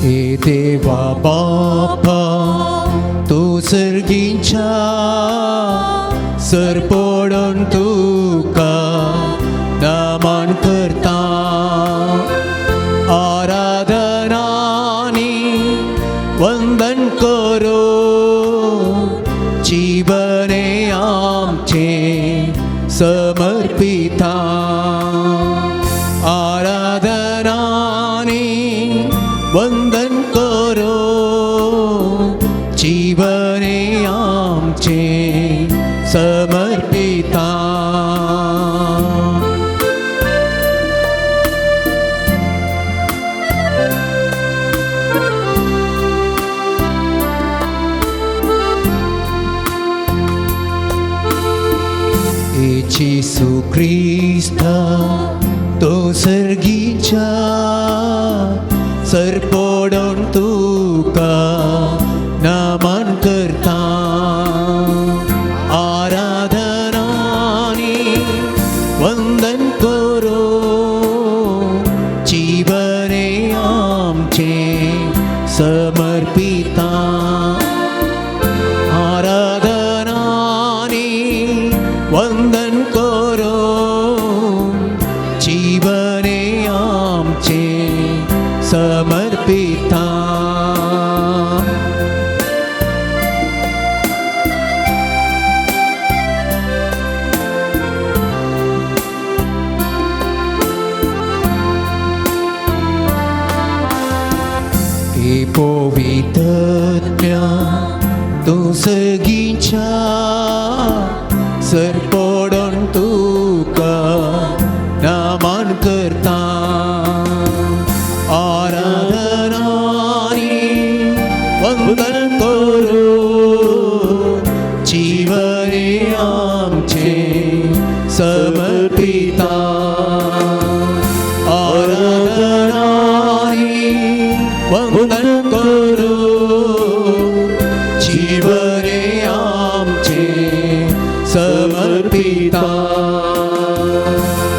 हे देवा बापा तू सर्गींच्या सरपडून तुका नमन करता आराधनानी वंदन करो जीवने आमचे समर्पिता आराधनानी वंदन करो जीवने आमचे समर्पिता येशू ख्रिस्ता तो सर्गीच्या सरपडून तुका नमन करता आराधनानी वंदन करो जीवने आमचे समर्पिता आराधनानी वंदन करो जीवने आमचे समर्पिता हे पवित्रज्ञ तू सर्गीच्या सरपडून तुका नमन करता आराधनानी वंदन करो जीवने आमचे समर्पिता आराधनानी वंदन करो जीवने आमचे समर्पिता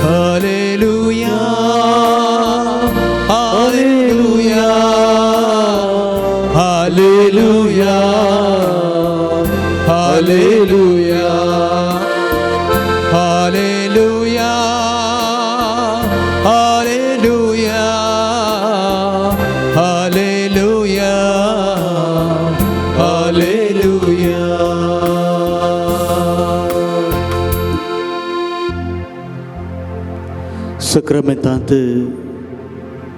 हालेलुया हालेलुया हालेलुया हालेलुया हालेलुया हालेलुया हालेलुया हालेलुया सक्रमेंतांत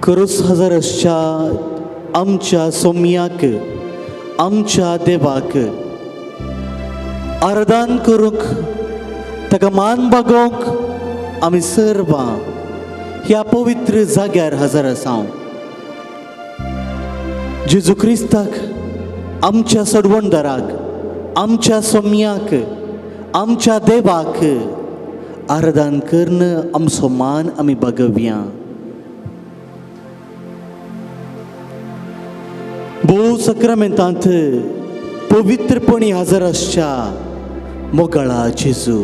क्रूस हजरसच्या आमच्या सोम्याक आमच्या देवाक आराधन करूंक ताका मान बागोवंक आमी सर्व ह्या पवित्र जाग्यार हजर आसा जेजू क्रिस्ताक आमच्या सोडवणदाराक आमच्या सोम्याक आमच्या देवाक आराधन करणं आमचो मान आमी बागोवया भोव सक्रमेंतांत पवित्रपणी हजर आसच्या मोगाळा जेजू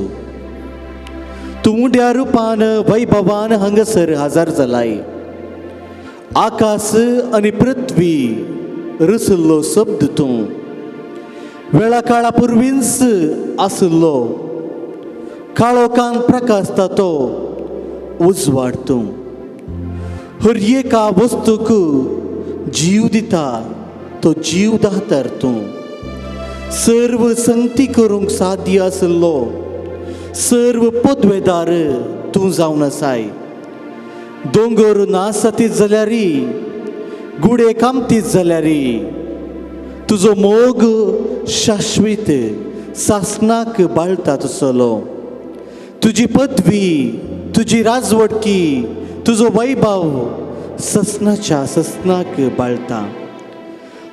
तूं उड्या रुपान वैभवान हांगासर हजर जालाय आकाश आनी पृथ्वी रसल्लो शब्द तूं वेळा काळा पुर्वींच आसलो काळोखान प्रकाशता तो उजवाड तूं हर एका वस्तूक जीव दिता तो जीव दातर तूं सर्व संगती करूंक साध्य आसलो सर्व पदवेदार तूं जावन आसाय दोंगर नासतीत जाल्यारी गुडे कामतीत जाल्यारी तुजो मोग शाश्वीत सासनाक बाळता तसलो तुजी पदवी तुजी राजवडकी तुजो वैभव ससनाच्या ससनाक बाळता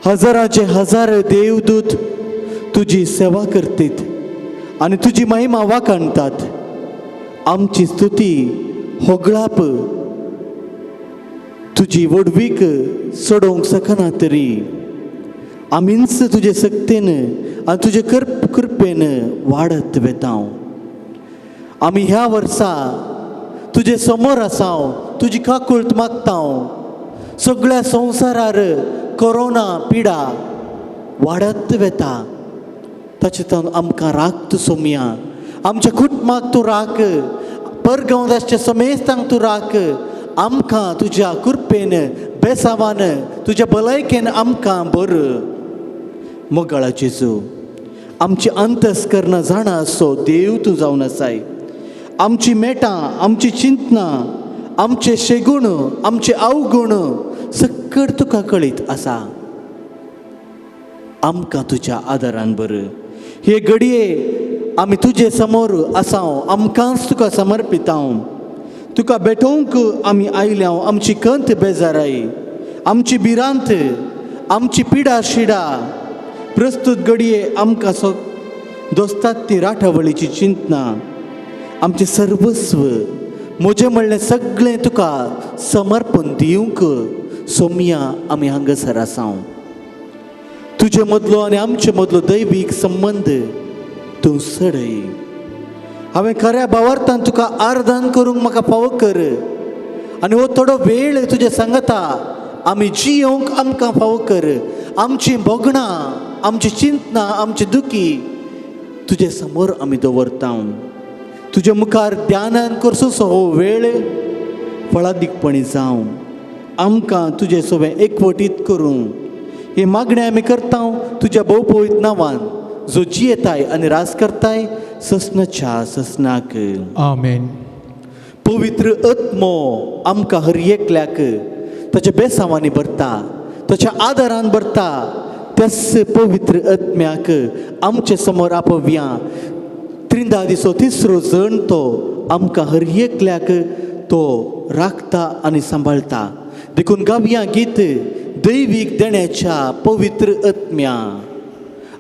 हजाराचे हजार देवदूत तुजी सेवा करतात आणि तुजी महिमा वाखाणतात आमची स्तुती होगळाप तुजी वडवीक सोडोवंक सकना तरी आमीच तुजे सक्तेन आनी तुजे कृपेन वाडत वेता आमी ह्या वर्सा तुजे समोर आसा तुजी काकुळट मागता सगळ्या संवसारार कोरोना पिडा वाडत वेता ताचे आमकां राख तूं सोमया आमच्या कुटुंबाक तूं राख परगांवदासच्या समेस्तांक तूं राख आमकां तुज्या कृपेन बेसावान तुज्या भलायकेन आमकां बर मोगाळा जेजू आमची अंतस्करणां जाणा असो देव तूं जावन आसाय आमची मेटां आमची चिंतनां आमचे शेगूण आमचे अवगुण सकट तुका कळीत आसा आमकां तुज्या आदारान बर हे घडये आमी तुजे समोर आसाव आमकांच तुका समर्पितांव तुका भेटोवंक आमी आयल्याव आमची कंत बेजाराय आमची भिरांत आमची पिडा शिडा प्रस्तुत घडये आमकां दोस्तात ती राठावळीची चिंतनां आमचें सर्वस्व म्हजें म्हणलें सगळें तुका समर्पण दिवंक सोमया आमी हांगासर आसाव तुजे मदलो आनी आमचे मदलो दैवीक संबंध तूं सडय हांवें खऱ्या भावार्थान तुका आर्दान करूंक म्हाका फावो कर आनी हो थोडो वेळ तुजे सांगता आमी जियोंक आमकां फावो कर आमचीं भोगणां आमची चिंतनां आमची दुखी तुजे समोर आमी दवरता तुजे मुखार ध्यानान करसूसो हो वेळ फळादीकपणी जावं आमकां तुजे सगळें एकवटीत करूं हे मागणें आमी करता तुज्या भोवपळीत नांवान जो जियेताय आनी रास करताय ससनाच्या ससनाक आमेन. पवित्र आत्मो आमकां हर एकल्याक ताच्या बेसांवांनी भरता ताच्या आदारान भरता त्याच पवित्र आत्म्याक आमचे समोर आपोवया त्रिंदा दिसो तिसरो जण तो आमकां हर एकल्याक तो राखता आनी सांबाळता देखून गावया गीत दैवीक देण्याच्या पवित्र आत्म्या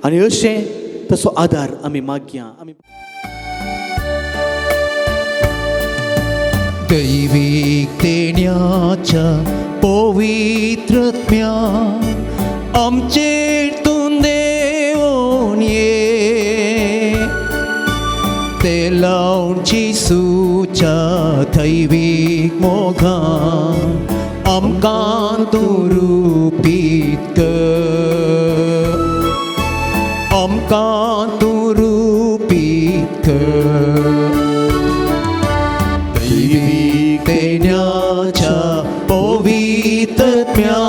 आनी अशें तसो आदार आमी मागया आमी दैवीक देण्याच्या पवित्र आत्म्या आमचेर तूं देवून ये ते लावची सुच्या दैवीक मोगान आमकां तूं रुपीत कर आमकां तूं रुपीत कर दैवीक देण्याच्या पवित्र आत्म्या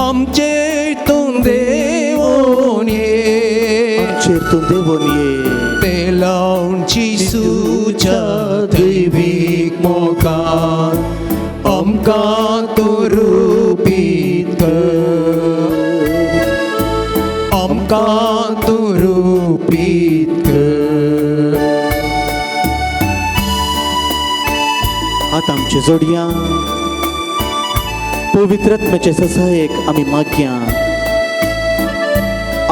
आमचेर तूं देवून ये आमचेर तूं देवून ये ते लावची सुच्या दैवीक मोगान आमकां तूं रुपीत कर आमकां तूं रुपीत कर. आतां आमचे जोडया पवित्र आत्म्याचे ससायेक आमी मागया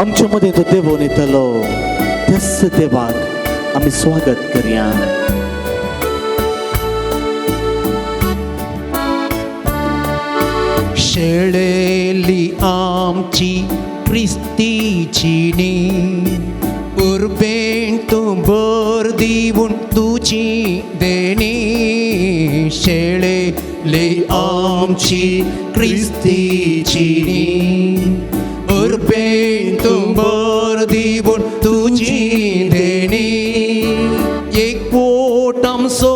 आमचे मदें तो देवून येतलो त्याच देवाक आमी स्वागत करया. शेळेली आमची क्रिस्तीची नी उर्बेन तूं बर दिवून तुजी देणी शेळेली आमची क्रिस्तीची नी उर्बेन तूं बर दिवून तुजी देणी एकवोट आमचो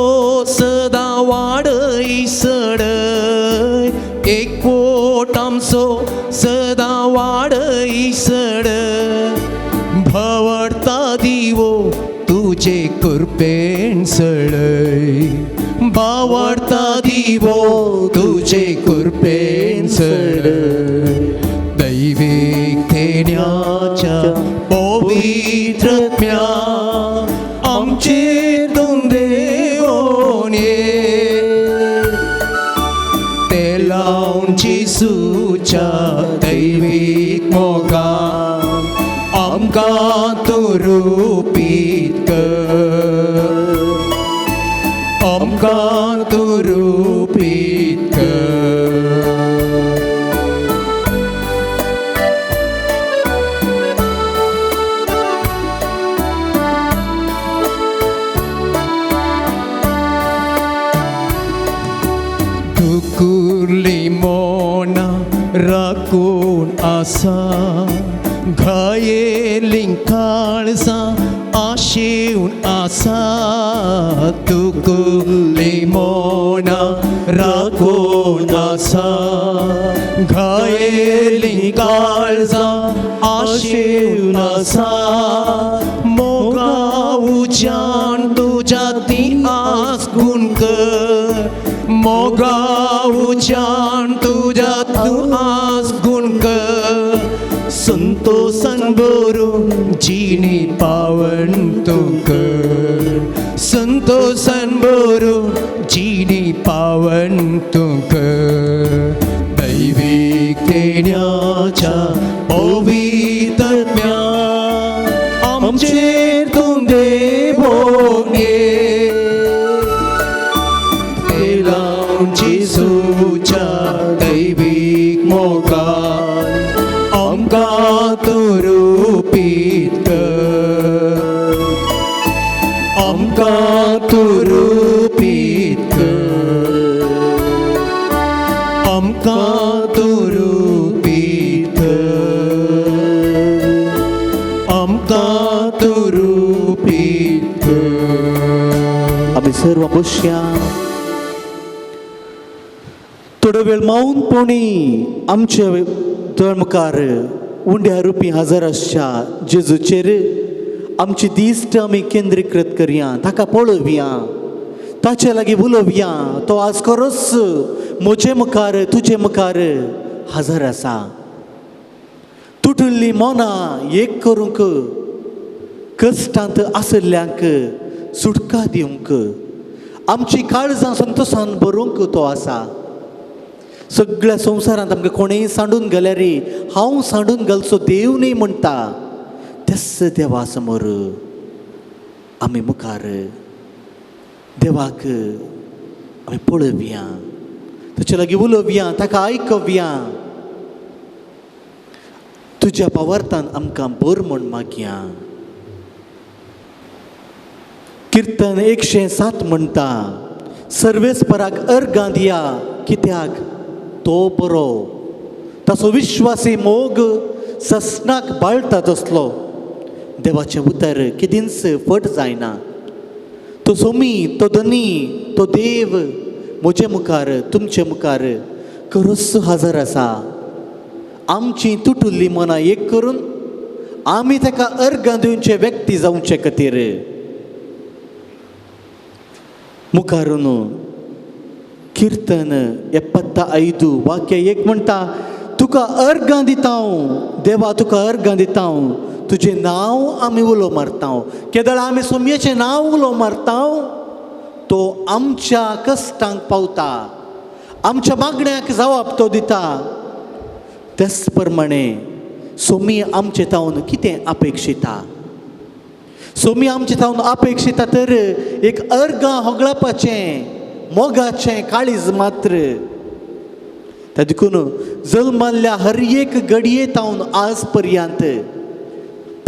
सदां वाडय सडय एकवोट आमचो सदां वाडय सडय भवडता दिवो तुजे कृपेन सडय भावडता दिवो तुजे कृपेन सडय दैवीक देण्याच्या पवित्र आत्म्या आमचेर तूं देवून ये ते लावची सुच्या दैवीक मोगान आमकां तूं रुपीत कर आमकां तूं रुपीत कर. कुर्ली मो राखून आसा घायेलीं काळजां आशेवन आसा तुकुली मोना राखून आसा घायेलीं काळजां आशेवन आसा मोगा उज्यान तुज्या ती आस गुण कर मोगा उज्यान तुज्या तू आस गुण कर संतोषन भरून जीनी पावन तू कर संतोषन भरून जीनी पावन तू कर दैविक देण्याच्या पवित्रत्म्या आमचेर तू देवोन घे लावन जेसूच्या दैविक मोगान आमकां तूं रूपीत कर आमकां तूं रूपीत कर आमकां तूं रूपीत कर आमकां तूं रूपीत कर. आमी सर्व बसया. थोडो वेळ मौनपणी आमचे दोळ मुखार उंड्या रुपी हजर आसच्या जेजूचेर आमची दिश्ट आमी केंद्रीकृत करया ताका पळोवया ताचे लागीं उलोवया तो आज खरोच म्हजे मुखार तुजे मुखार हजर आसा. तुटुल्ली मोनां एक करूंक कश्टांत आसल्ल्यांक सुटका दिवंक आमची काळजां संतोशान भरूंक तो आसा. सगळ्या संवसारांत आमकां कोणेंय सांडून गेल्यार हांव सांडून घालचो देव न्ही म्हणटा तेच देवा समोर आमी मुखार देवाक आमी पळोवया ताचे लागीं उलोवया ताका आयकवया तुज्या पावर्तान आमकां बर म्हूण मागया. किर्तन 107 म्हणटा सर्वेस्पराक अर्गां दिया कित्याक तो बरो ताचो विश्वासी मोग ससनाक बाळटा तसलो देवाचें उतर केदींच फट जायना. तो सोमी तो धनी तो देव म्हजे मुखार तुमचे मुखार खरोच हजर आसा. आमची तुटुल्ली मनां एक करून आमी ताका अर्गां दिवचे व्यक्ती जावचे खातीर मुखारून कीर्तन 75 वाक्य 1 म्हणटा तुका अर्गां दिता देवा तुका अर्गां दिता तुजें नांव आमी उलो मारता. केदळ आमी सोमयेचें नांव उलो मारता तो आमच्या कश्टांक पावता आमच्या मागण्यांक जवाब तो दिता. तेच प्रमाणे सोमी आमचे तावन कितें अपेक्षिता सोमी आमचे तावन अपेक्षिता तर एक अर्गां होगळपाचें मोगाचें काळीज मात्र. त्या देखून जल्माल्ल्या हर एक घडये तावन आज पर्यंत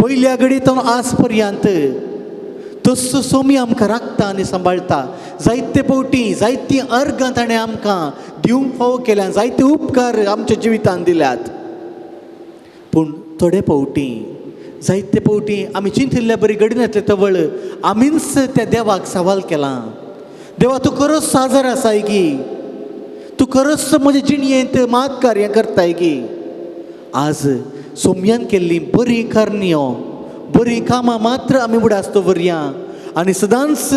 पयल्या घडये तावन आज पर्यंत तसो सोमी आमकां राखता आनी सांबाळटा. जायते फावटी जायतीं अर्गां ताणें आमकां दिवंक फाव केल्या जायते उपकार आमच्या जिवितांत दिल्यात. पूण थोडे फावटी जायते फावटी आमी चिंतिल्ल्या बरी घडीनातले तवळ आमीच त्या देवाक सवाल केला देवा तूं खरोच हजर आसाय गी तूं खरोच म्हज्या जिणयेंत मात कार्य करताय गी. आज सोमयान केल्ली बरी कारण्यो बरी कामां मात्र आमी उडास दवरया आनी सदांच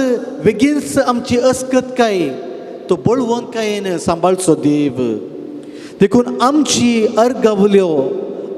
बेगीनच आमची अस्कतकाय तो बळवंतकायेन सांबाळचो देव. देखून आमची अर्गावल्यो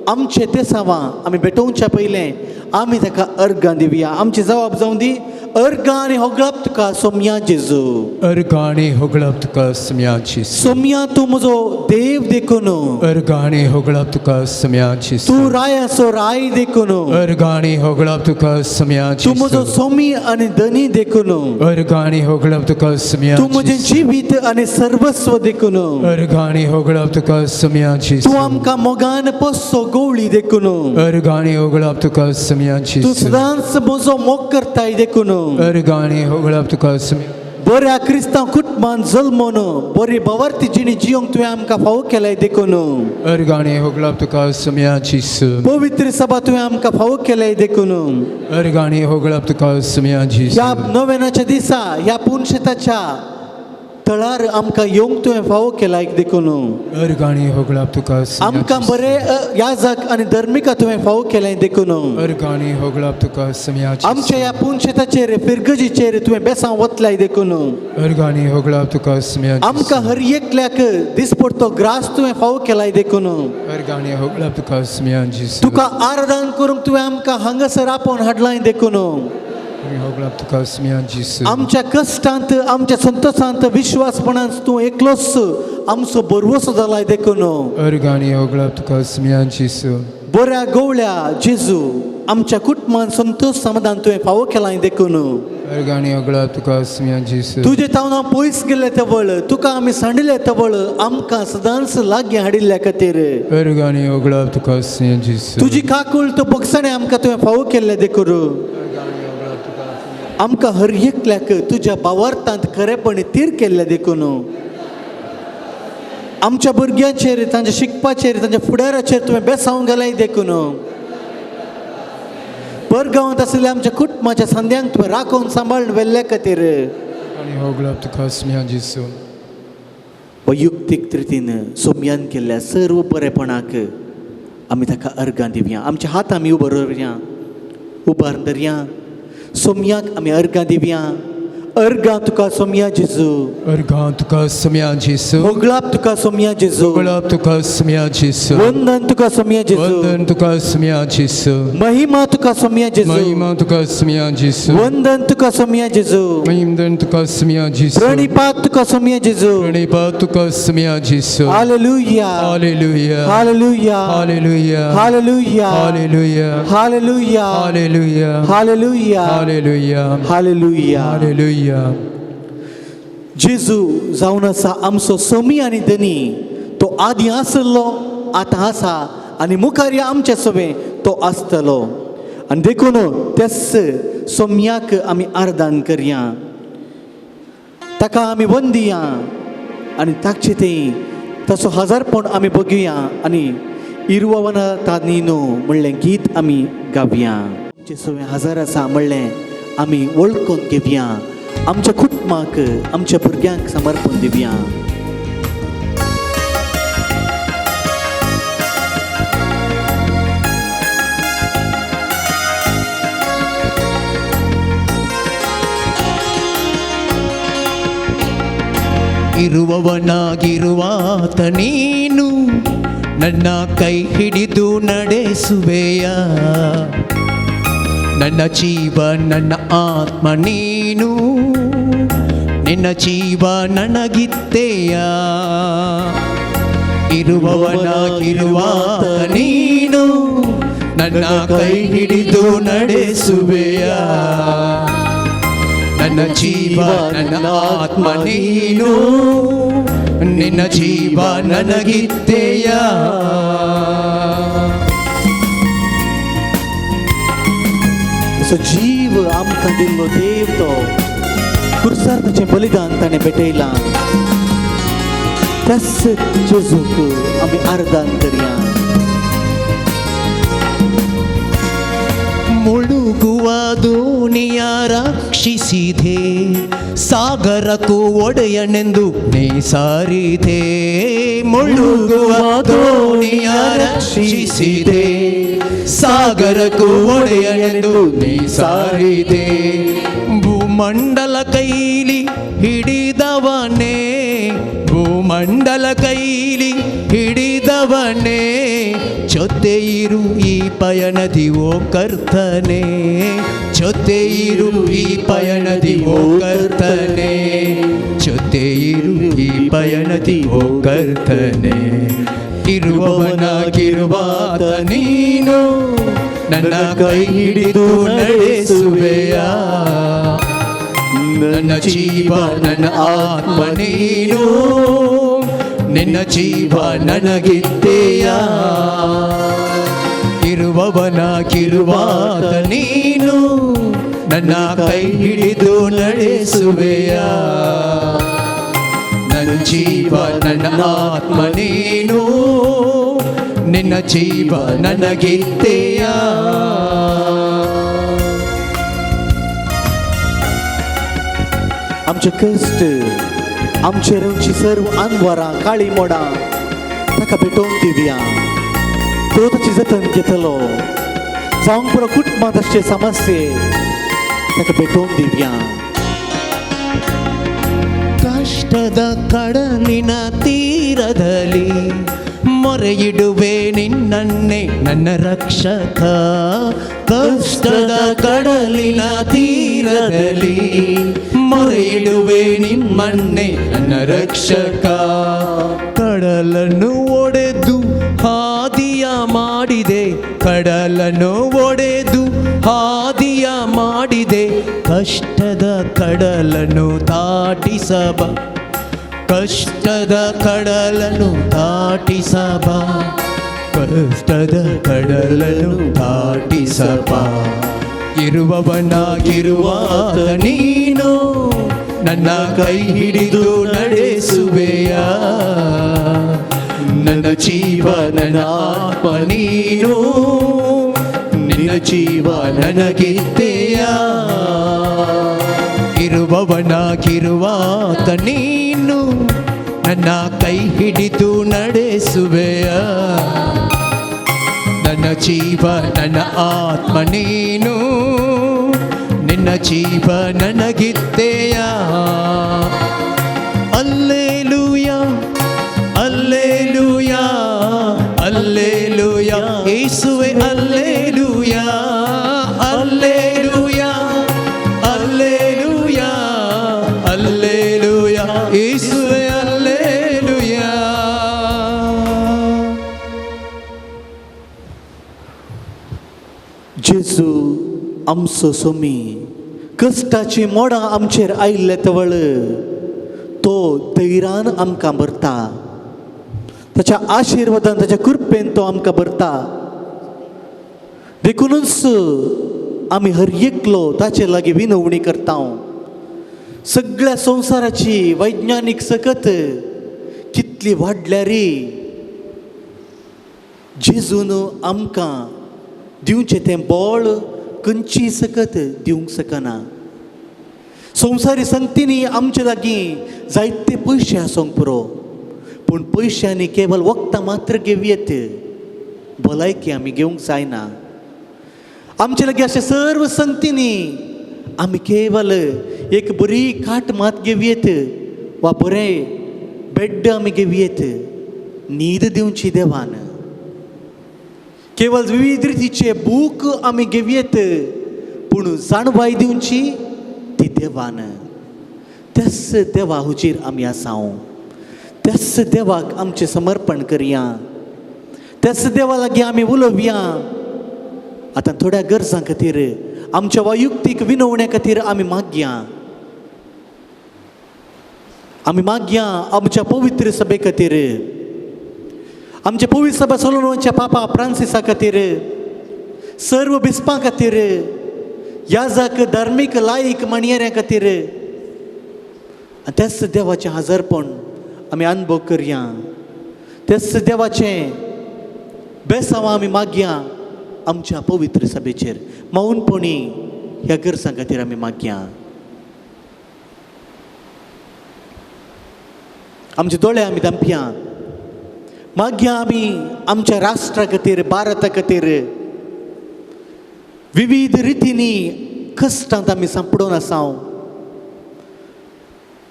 आमचे ते सावां आमी भेटोवच्या पयलें आमी ताका अर्गां दिवया. आमची जबाब जावं दी अर्गां आनी होगळप तुका सोमया जेजू अर्गां आनी होगळप तुका सोमया जेजू सोमया तूं म्हजो देव देखून अर्गां आनी होगळप तुका सोमया जेजू तूं रायाचो राय देखून अर्गां आनी होगळप तुका सोमया जेजू तूं म्हजो सोमी आनी धनी देखून अर्गां आनी होगळप तुका सोमया तूं म्हजें जिवीत आनी सर्वस्व देखून अर्गां आनी होगळप तुका सोमया जेजू तूं आमकां मोगान पस्सो गवळी देखून अर्गां आनी होगळप तुका सोमया तूं जेजू सदांच म्हजो मोग करताय देखून अर्गां आनी होगळप तुका सोमया बऱ्या क्रिस्तांव कुटुंबान जल्मोन बरी बवार्ती जिणी जियोंक तुवें आमकां फावो केलाय देखून Ergani hoglap tuka samya Jesu. पवित्र सभा तुवें आमकां फावो केलाय देखून Ergani hoglap tuka samya Jesu. ह्या नव्यानाच्या दिसा ह्या पुनशेताच्या तळार आमकां येवंक तुवें फावो केलाय देखून Ergani hoglap tuka samya आमकां Jesu. बरे याजक आनी धर्मिका तुवें फावो केलाय देखून Ergani hoglap tuka samya आमच्या Jesu. ह्या पुनशेताचेर फिरगजीचेर तुवें बेसांव वतलाय देखून Ergani hoglap tuka samya आमकां Jesu. हर एकल्याक दिसपडतो ग्रास तुवें फावो केलाय देखून Ergani hoglap tuka samya Jesu. तुका आराधन करूंक तुवें आमकां हांगासर आपोवन हाडलाय देखून Ergani hoglap tuka samya Jesu. आमच्या कश्टांत आमच्या संतोषांत विश्वासपणान तूं एकलोच आमचो बरवसो जालाय देखून Ergani hoglap tuka samya Jesu. बऱ्या गवळ्या जेजू आमच्या कुटुंबान संतोष समाधान तुवें फावो केलाय देखून Ergani hoglap tuka samya Jesu. तुजे तावना पयस गेले तवळ तुका आमी सांडिल्ले तवळ आमकां सदांच लागीं हाडिल्ल्या खातीर Ergani hoglap tuka samya Jesu. तुजी काकूळ तो बगसाणे आमकां तुवें फावो केल्ले देखून आमकां हर एकल्याक तुज्या भावार्थांत खरेपणी तीर केल्ले देखून आमच्या भुरग्यांचेर तांच्या शिकपाचेर तांच्या फुडाराचेर तुवें बेसांव घालाय देखून परगांवांत आशिल्ल्या आमच्या कुटुंबाच्या संद्यांक तुवें राखून सांबाळून व्हेल्ल्या खातीर Ergani hoglap tuka samya Jesu. वैयक्तीक रितीन सोमयान केल्ल्या सर्व बरेपणाक आमी ताका अर्गां दिवया आमचे हात आमी उबारया उबार धरया सोमयाक आमी अर्गां दिवया अर्गां तुका सोमया जेजू Ergan tuka samya Jesu. होगळाप तुका सोमया जेजू Hoglap tuka samya Jesu. वंदन तुका सोमया जेजू Vandan tuka samya Jesu. महिमा तुका सोमया जेजू Mahima tuka samya Jesu. वंदन तुका सोमया जेजू Mahimdan tuka samya Jesu. प्रणिपात तुका सोमया जेजू Pranipat tuka samya Jesu. Hallelujah Hallelujah. Hallelujah Hallelujah. Hallelujah Hallelujah. Hallelujah Hallelujah. Hallelujah Hallelujah. Hallelujah Hallelujah. जेजू जावन आसा आमचो समी आनी धनी तो आदी आसलो आतां आसा आनी मुखार आमचे सवे तो आसतलो आनी देखून तेच सोम्याक आमी आराधन करया ताका आमी वंदिया आनी ताचे ते तसो हजारपण आमी बगुया आनी इरुवना तानीनो म्हणलें गीत आमी गावया आमचे सवे हजार आसा म्हणलें आमी वळखून घेवया आमच्या कुटुंबाक आमच्या भुरग्यांक समर्पण दिवया ಇರುವವನಾಗಿರುವಾತ ನೀನು ನನ್ನ ಕೈ ಹಿಡಿದು ನಡೆಸುವೆಯ ನನ್ನ ಜೀವ ನನ್ನ ಆತ್ಮ ನೀನು ನಿನ್ನ ಜೀವ ನನಗಿತ್ತೆಯ ಇರುವವನಾಗಿರುವಾತ ನೀನು ನನ್ನ ಕೈ ಹಿಡಿದು ನಡೆಸುವೆಯ ನನ್ನ ಜೀವ ನನ್ನ ಆತ್ಮ ನೀನು ನಿನ್ನ ಜೀವ ನನಗಿತ್ತೆಯ जीव आमकां दिल्लो देव तो कुर्सार्थाचें बलिदान ताणें भेटयलां त्याच जेजूक आमी आराधन करया ಮುಳುಗುವ ದೋಣಿಯ ರಕ್ಷಿಸಿದೆ ಸಾಗರಕ್ಕೂ ಒಡೆಯನೆಂದು ನೀ ಸಾರಿದೆ ಮುಳುಗುವ ದೋಣಿಯ ರಕ್ಷಿಸಿದೆ ಸಾಗರಕ್ಕೂ ಒಡೆಯನೆಂದು ನೀ ಸಾರಿದೆ ಭೂಮಂಡಲ ಕೈಲಿ ಹಿಡಿದವನೇ ಭೂಮಂಡಲ ಕೈಲಿ ಹಿಡಿದವನೇ ಜೊತೆ ಇರು ಈ ಪಯಣದಿ ಓ ಕರ್ತನೆ ಜೊತೆ ಇರು ಈ ಪಯಣದಿ ಓ ಕರ್ತನೆ ಜೊತೆ ಇರು ಈ ಪಯಣದಿ ಓ ಕರ್ತನೆ ಇರುವವನಾಗಿರುವಾತ ನೀನು ನನ್ನ ಕೈ ಹಿಡಿದು ನಡೆಸುವೆಯ ನನ್ನ ಜೀವ ನನ್ನ ಆತ್ಮ ನೀನು ನಿನ್ನ ಜೀವ ನನಗಿತ್ತೆಯ ಇರುವವನಾಗಿರುವಾತ ನೀನು ನನ್ನ ಕೈ ಹಿಡಿದು ನಡೆಸುವೆಯ ನನ್ನ ಜೀವ ನನ್ನ ಆತ್ಮ ನೀನು ನಿನ್ನ ಜೀವ ನನಗಿತ್ತೆಯ आमचे कश्ट आमचे रवची सर्व आनवरां काळी मोडां ताका भेटोवन दिवया तो ताची जतन घेतलो जावंक पुरो कुटुंबांत असचे समस्ये ताका भेटोवन दिवया ಕಷ್ಟದ ಕಡಲಿನ ತೀರದಲ್ಲಿ ಮೊರೆಯಿಡುವೆ ನಿನ್ನನ್ನೇ ನನ್ನ ರಕ್ಷಕ ಕಷ್ಟದ ಕಡಲಿನ ತೀರದಲ್ಲಿ ಮೊರೆಯಿಡುವೆ ನಿಮ್ಮನ್ನೇ ನನ್ನ ರಕ್ಷಕ ಕಡಲನ್ನು ಒಡೆದು ಹಾದಿಯ ಮಾಡಿದೆ ಕಡಲನ್ನು ಒಡೆದು ಹಾದಿಯ ಮಾಡಿದೆ ಕಷ್ಟದ ಕಡಲನ್ನು ದಾಟಿಸಬ ಕಷ್ಟದ ಕಡಲನ್ನು ದಾಟಿಸಬ ಕಷ್ಟದ ಕಡಲನ್ನು ದಾಟಿಸಬ ಇರುವವನಾಗಿರುವಾತ ನೀನು ನನ್ನ ಕೈ ಹಿಡಿದು ನಡೆಸುವೆಯ ನನ್ನ ಜೀವ ನನ್ನ ಆತ್ಮ ನೀನು ನಿನ್ನ ಜೀವ ನನಗಿತ್ತೆಯ ಇರುವವನಾಗಿರುವಾತ ನೀನು ನನ್ನ ಕೈ ಹಿಡಿದು ನಡೆಸುವೆಯ ನನ್ನ ಜೀವ ನನ್ನ ಆತ್ಮ ನೀನು ನಿನ್ನ ಜೀವ ನನಗಿತ್ತೆಯ ಅಲ್ಲೇಲೂಯ ಅಲ್ಲೇಲೂಯ ಅಲ್ಲೇಲೂಯ ಯೇಸುವೆ ಅಲ್ಲೇಲೂಯ ಅಲ್ಲೇಲೂಯ ಅಲ್ಲೇಲೂಯ ಅಲ್ಲೇಲೂಯ ಯೇಸುವೆ ಅಲ್ಲೇಲೂಯ जेजू आमचो सोमी कश्टाची मोडां आमचेर आयिल्ले तवळ तो धैर्यान आमकां भरता ताच्या आशिर्वादान ताच्या कृपेन तो आमकां भरता देखूनच आमी हर एकलो ताचे लागीं विनवणी करता सगळ्या संवसाराची वैज्ञानीक सकत कितली वाडल्या रे जेजून आमकां दिवचें तें बळ खंयची सकत दिवंक शकना संवसारी संगतींनी आमचे लागीं जायते पयशे आसूंक पुरो पूण पयशांनी केवळ वखदां मात्र घेवयेत भलायकी आमी घेवंक जायना आमचे लागीं अशे सर्व संगतींनी आमी केवळ एक बरी खाट मात घेवयेत वा बरें बेड्ड आमी घेवयेत न्हीद दिवची देवान केवळ विविध रितीचे बूक आमी घेवयेत पूण जाणवाय दिवची ती देवान त्याच देवा हुजीर आमी आसांव त्याच देवाक आमचें समर्पण करया त्याच देवा लागीं आमी उलोवया आतां थोड्या गरजां खातीर आमच्या वैयक्तीक विनवण्या खातीर आमी मागया आमच्या पवित्र सभे खातीर आमचे पवित्र सभा सोलोनच्या पापा फ्रांसिसा खातीर सर्व बिस्पां खातीर याजक धार्मीक लायक माणयेऱ्यां खातीर त्याच देवाचें हजरपण आमी अनुभव करया त्याच देवाचें बेसांवां आमी मागया आमच्या पवित्र सभेचेर मौनपणी ह्या गरजां खातीर आमी मागया आमचे दोळे आमी धांपया मागया आमी आमच्या राष्ट्रा खातीर भारता खातीर विविध रितींनी कश्टांत आमी सांपडून आसांव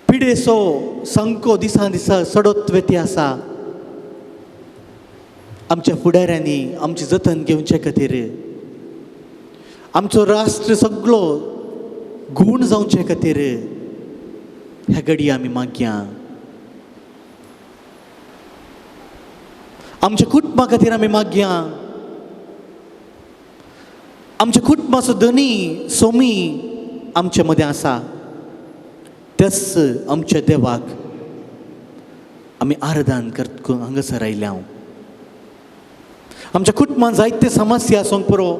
पिडेचो संको दिसान दिसा सडत वेती आसा आमच्या फुडाऱ्यांनी आमची जतन घेवचे खातीर आमचो राष्ट्र सगळो गूण जावचे खातीर ह्या घडये आमी मागया आमच्या कुटुंबा खातीर आमी मागया आमच्या कुटुंबाचो धनी सोमी आमचे मदें आसा त्याच आमच्या देवाक आमी आराधन करत हांगासर आयल्या आमच्या कुटुंबांत जायते समस्या आसूंक पुरो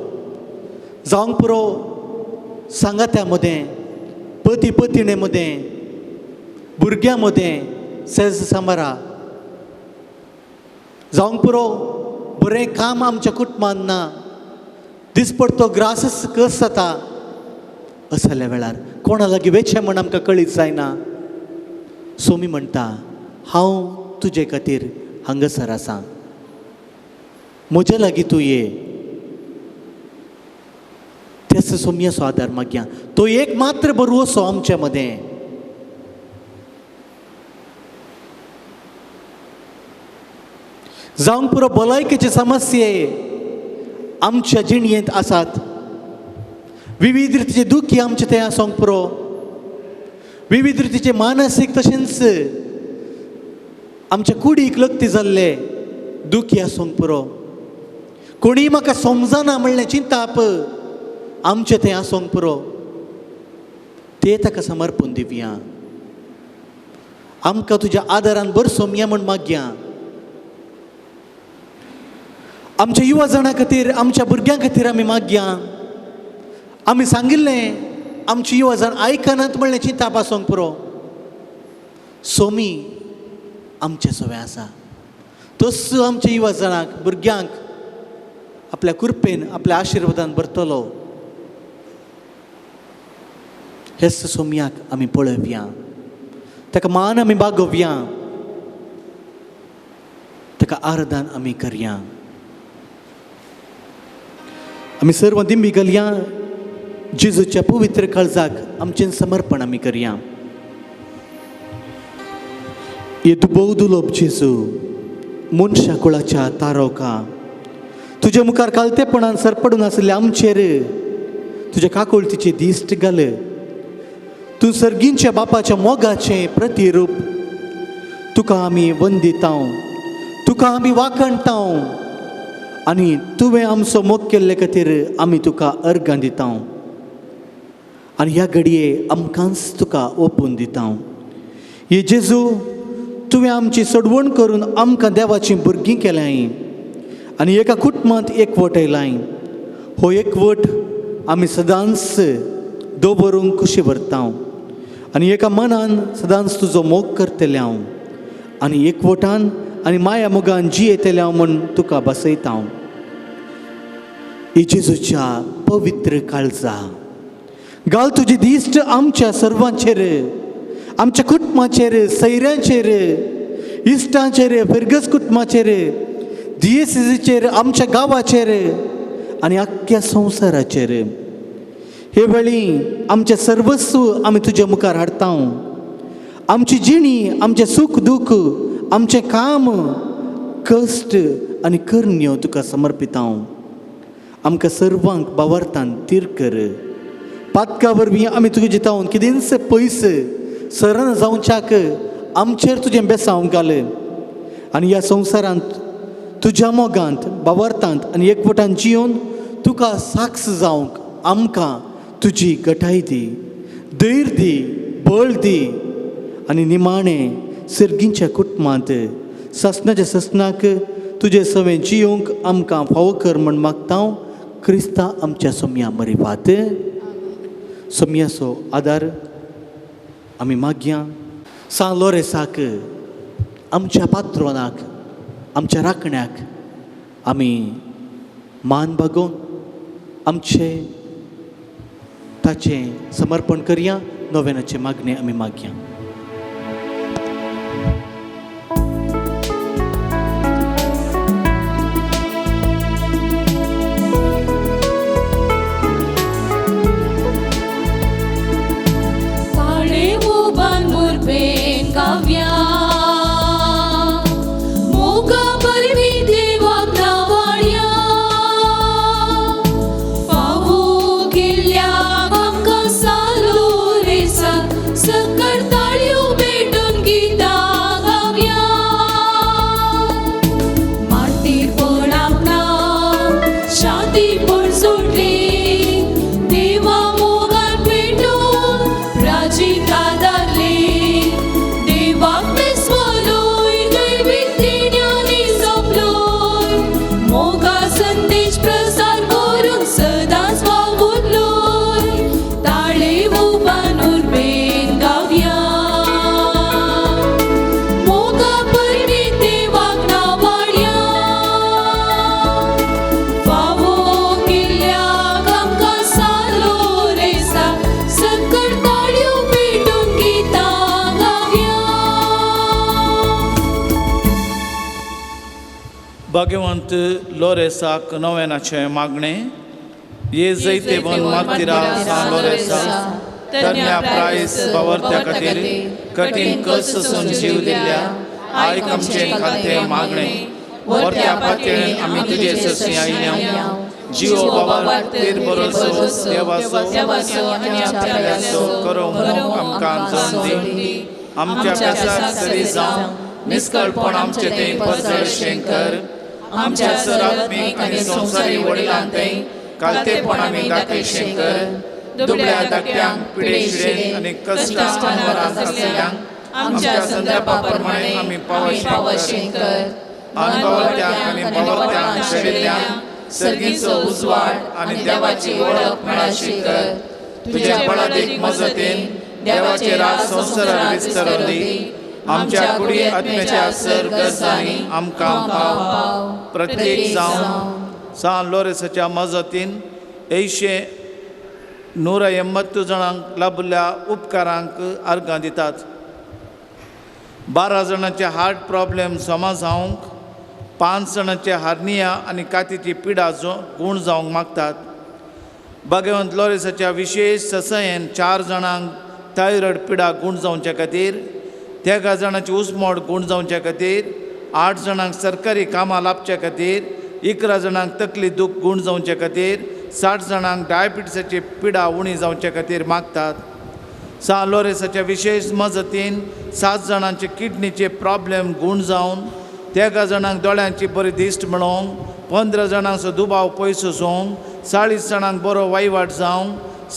जावंक पुरो सांगात्यामध्ये पती पत्नीमध्ये भुरग्यांमध्ये सेज समारा जावंक पुरो बरें काम आमच्या कुटुंबांत ना दिसपडतो ग्रास कस जाता असल्या वेळार कोणा लागीं वेचें म्हण आमकां कळीत जायना सोमी म्हणटा हांव तुजे खातीर हांगासर आसां म्हजे लागीं तूं ये तेच सोमयाचो आदार मागया तो एक मात्र बरो असो आमच्या मदें जावंक पुरो भलायकेचे समस्ये आमच्या जिणयेंत आसात विविध रितीचे दुखी आमचे ते आसोंक पुरो विविध रितीचे मानसीक तशेंच आमच्या कुडीक लक्ती जाल्ले दुखी आसूंक पुरो कोणी म्हाका समजना म्हणलें चिंताप आमचे तें आसूंक पुरो ते ताका समर्पण दिवया आमकां तुज्या आदारान बरो सोमया म्हण मागया आमच्या युवा जाणां खातीर आमच्या भुरग्यां खातीर आमी मागया आमी सांगिल्लें आमची युवा जाण आयकनात म्हणलें चिंताप आसूंक पुरो सोमी आमचे सवय आसा तस आमच्या युवा जाणांक भुरग्यांक आपल्या कृपेन आपल्या आशिर्वादान भरतलो हेच सोमयाक आमी पळोवया ताका मान आमी बागोवया ताका आराधन आमी करया आमी सर्व दिंबी घालया जेजूच्या पवित्र काळजाक आमचें समर्पण आमी करया येदुबोदुलोब जेजू मनशा कुळाच्या तारोका तुज्या मुखार कालतेपणान सरपडून आसले आमचेर तुज्या काकुळतीचे दिश्ट घाल तूं सर्गींच्या बापाच्या मोगाचें प्रतिरूप तुका आमी वंदितांव तुका आमी वाखणटांव आनी तुवें आमचो मोग केल्ले खातीर आमी तुका अर्गां दितांव आनी ह्या घडये आमकांच तुका ओपून दितांव हे जेजू तुवें आमची सोडवण करून आमकां देवाचीं भुरगीं केल्याय आनी एका कुटुंबांत एकवट आयलाय हो एकवट आमी सदांच दवरूंक कुशी व्हरतांव आनी एका मनान सदांच तुजो मोग करतले हांव आनी एकवटान आनी माया मोगान जियेतले हांव म्हूण तुका बसयतांव जेजूच्या पवित्र काळजा घाल तुजी दिश्ट आमच्या सर्वांचेर आमच्या कुटुंबाचेर सैऱ्यांचेर इश्टांचेर फिरगस कुटुंबाचेर दियेसीचेर आमच्या गांवाचेर आनी आख्ख्या संवसाराचेर हे वेळी आमचे सर्वस्व आमी तुज्या मुखार हाडतांव आमची जिणी आमचें सुख दूख आमचें काम कश्ट आनी करण्यो तुका समर्पितांव आमकां सर्वांक बावर्तान तीर कर पातका वरवीं आमी तुका जितावन कितेंच पयस सरण जावच्याक आमचेर तुजें बेसांव घाल आनी ह्या संवसारांत तुज्या मोगांत बावर्तांत आनी एकवटान जियोन तुका साक्ष जावंक आमकां तुजी गटाय दी धैर्य दी बळ दी आनी निमाणें सर्गींच्या कुटुंबांत ससनाच्या ससनाक तुजे सवें जियोंक आमकां फावो कर म्हण मागतांव क्रिस्ता आमच्या सोमया मरिवात सोमयाचो आदार आमी मागया सान लोरेसाक आमच्या पात्रोनाक आमच्या राखण्याक आमी मान बागोवन आमचे ताचें समर्पण करया नोवेनाचे मागणे आमी मागया करता भगवंत लोरेसाक नोवेनाचे मागणे ये जैते वन मातिरा सान लोरेसा तरण्या प्रायस बावरत्या खातीर कठीण कस सून जीव दिल्या आयक आमचे खाते मागणे वरत्या पातळीन आमी तुजे ससी आयल्या जीव बावरतेर बरोसो देवासो आमच्यासो करो म्हणून आमकां जाण दी आमच्या पेसाक सरी जावं निष्कळपण आमचे ते परजळ शेंकर आमच्या सरात्मीक आनी संवसारी वडिलांते कालतेपण आमी दाखय शेंकर दुबळ्या धाकट्यांक पिडेशिडेन आनी कश्टां अनवरां आसलेल्यांक आमच्या संदर्भा प्रमाणे आमी पाव शेंकर अनभवत्यांक आनी भवत्यांक शेडिल्ल्यांक सर्गीचो उजवाड आनी देवाची वळख मेळा शेंकर तुज्या बळादेक मजतीन देवाचे राज संवसारार विस्तरली आमच्या कुडी आत्म्याच्या सर गरजांनी आमकां पाव प्रत्येक जावन सान लोरेसाच्या मजतीन 189 जाणांक लाभल्या उपकारांक अर्गां दितात 12 जाणांचे हार्ट प्रॉब्लेम समा जावंक 5 जाणांचे हार्निया आनी कातीची पिडा गूण जावंक मागतात भगवंत लोरेसाच्या विशेष ससयेन 4 जाणांक थायरॉयड पिडा गूण जावचे खातीर 13 जाणांची उसमोड गूण जावचे खातीर 8 जाणांक सरकारी कामां लाभच्या खातीर 11 जाणांक तकली दूख गूण जावचे खातीर 60 जाणांक डायबिटीसाची पिडा उणी जावचे खातीर मागतात सान लोरेसाच्या विशेष मजतीन 7 जाणांचे किडनीचे प्रॉब्लेम गूण जावन 13 जाणांक दोळ्यांची बरी दिश्ट मेळोवंक 15 जाणांचो दुबाव पयसो जावंक 40 जाणांक बरो वहिवाट जावंक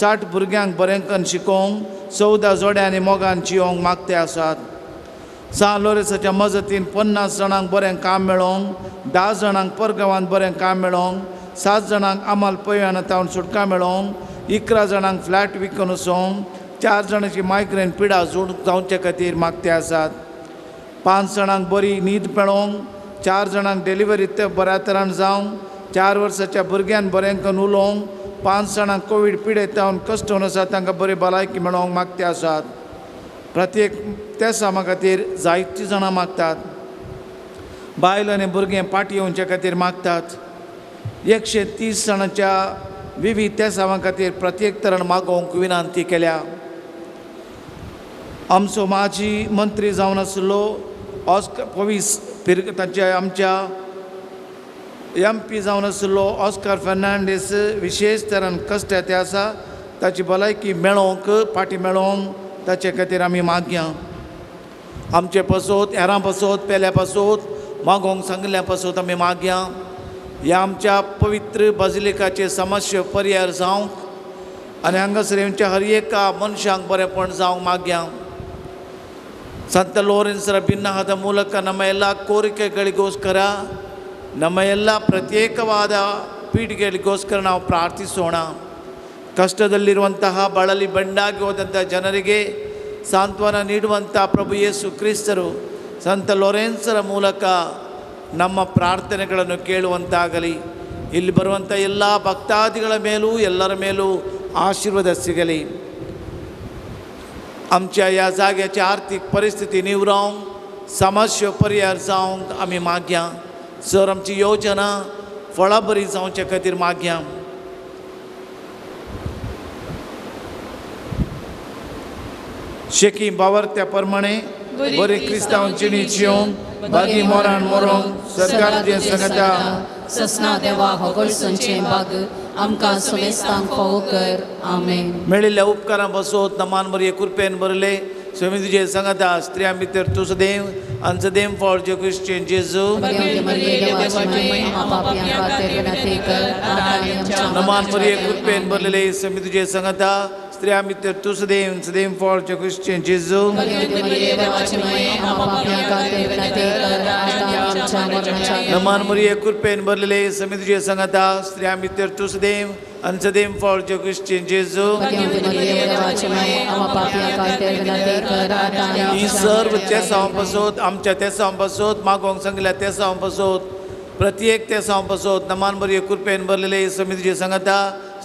60 भुरग्यांक बरेंकन शिकोवंक 14 जोड्यांनी मोगान जियोंक मागते आसात सान लोरेसाच्या मजतीन 50 जाणांक बरें काम मेळोवंक 10 जाणांक परगांवांत बरें काम मेळोवंक 7 जाणांक आमाल पयणातावन सुटका मेळोवंक 11 जाणांक फ्लॅट विकून वचोवंक 4 जाणांची मायग्रेन पिडा जोड जावचे खातीर मागते आसात 5 जाणांक बरी न्हीद मेळोवंक 4 जाणांक डिलिव्हरी बऱ्या तरान जावंक 4 वर्साच्या भुरग्यांक बरें करून उलोवंक 5 जाणांक कोवीड पिडेतावन कश्ट होवन आसात तांकां बरी भलायकी मेळोवंक मागते आसात प्रत्येक त्या सामा खातीर जायतीं जाणां मागतात बायल आनी भुरगें पाटी येवचे खातीर मागतात 130 जाणांच्या विविध त्या सामा खातीर प्रत्येक तरण मागोवंक विनंती केल्या आमचो माजी मंत्री जावन आसलो ऑस्कर पवीस तांचे आमच्या MP जावन आसलो ऑस्कर फर्नांडीस विशेष तरान कश्टाचे आसा ताची भलायकी मेळोवंक पाटी मेळोवंक ताचे खातीर आमी मागया आमचे पासत हेरां पासत पेल्या पासत मागोवंक सांगल्या पासत आमी मागया ह्या आमच्या पवित्र बाजिलिकाचे समस्या पर्याय जावंक आनी हांगासर आमच्या हर एका मनशांक बरेंपण जावंक मागया ಸಂತ ಲೋರೆನ್ಸರ ಭಿನ್ನವಾದ ಮೂಲಕ ನಮ್ಮ ಎಲ್ಲ ಕೋರಿಕೆಗಳಿಗೋಸ್ಕರ ನಮ್ಮ ಎಲ್ಲ ಪ್ರತ್ಯೇಕವಾದ ಪೀಠಿಗೆಗಳಿಗೋಸ್ಕರ ನಾವು ಪ್ರಾರ್ಥಿಸೋಣ ಕಷ್ಟದಲ್ಲಿರುವಂತಹ ಬಳಲಿ ಬಂಡಾಗಿ ಹೋದಂಥ ಜನರಿಗೆ ಸಾಂತ್ವನ ನೀಡುವಂಥ ಪ್ರಭು ಯೇಸು ಕ್ರಿಸ್ತರು ಸಂತ ಲೋರೆನ್ಸರ ಮೂಲಕ ನಮ್ಮ ಪ್ರಾರ್ಥನೆಗಳನ್ನು ಕೇಳುವಂತಾಗಲಿ ಇಲ್ಲಿ ಬರುವಂಥ ಎಲ್ಲ ಭಕ್ತಾದಿಗಳ ಮೇಲೂ ಎಲ್ಲರ ಮೇಲೂ ಆಶೀರ್ವಾದ ಸಿಗಲಿ आमच्या ह्या जाग्याची आर्थीक परिस्थिती निवरावंक समस्या पर्याय जावंक आमी मागया सर आमची योजना फळां बरी जावचे खातीर मागया शेकी बावरत्या प्रमाणे बरी क्रिस्तांव जिणी जियोंक बागी मोरान मरोंक सरकार जे सांगता ससना देवा होगळसोंचे बाग आमकां सुमेस्तांक फोव कर आमेन मेळिल्ल्या उपकारां बसोत नमान मरिये कृपेन बरले स्वामी तुजे सांगता स्त्रियां भितर तूं सदैव आनी सदैव फळ जे क्रिश्चन जेजू नमान मरिये कृपेन बरले स्वामी तुजे सांगता स्त्रियां भितर तूं सदैव सदैव फळ जे क्रिश्चन जेजू नमान मरिये कृपेन बरले स्वामी तुजे सांगता स्त्रियां भितर तूं सदैव आनी सदैव फळ जे क्रिश्चन जेजू ही सर्व तेसां पासत आमच्या तेसां पासत मागोवंक सांगल्या तेसां पासत प्रत्येक तेसां पासत नमान मरिये कृपेन बरले स्वामी तुजे सांगता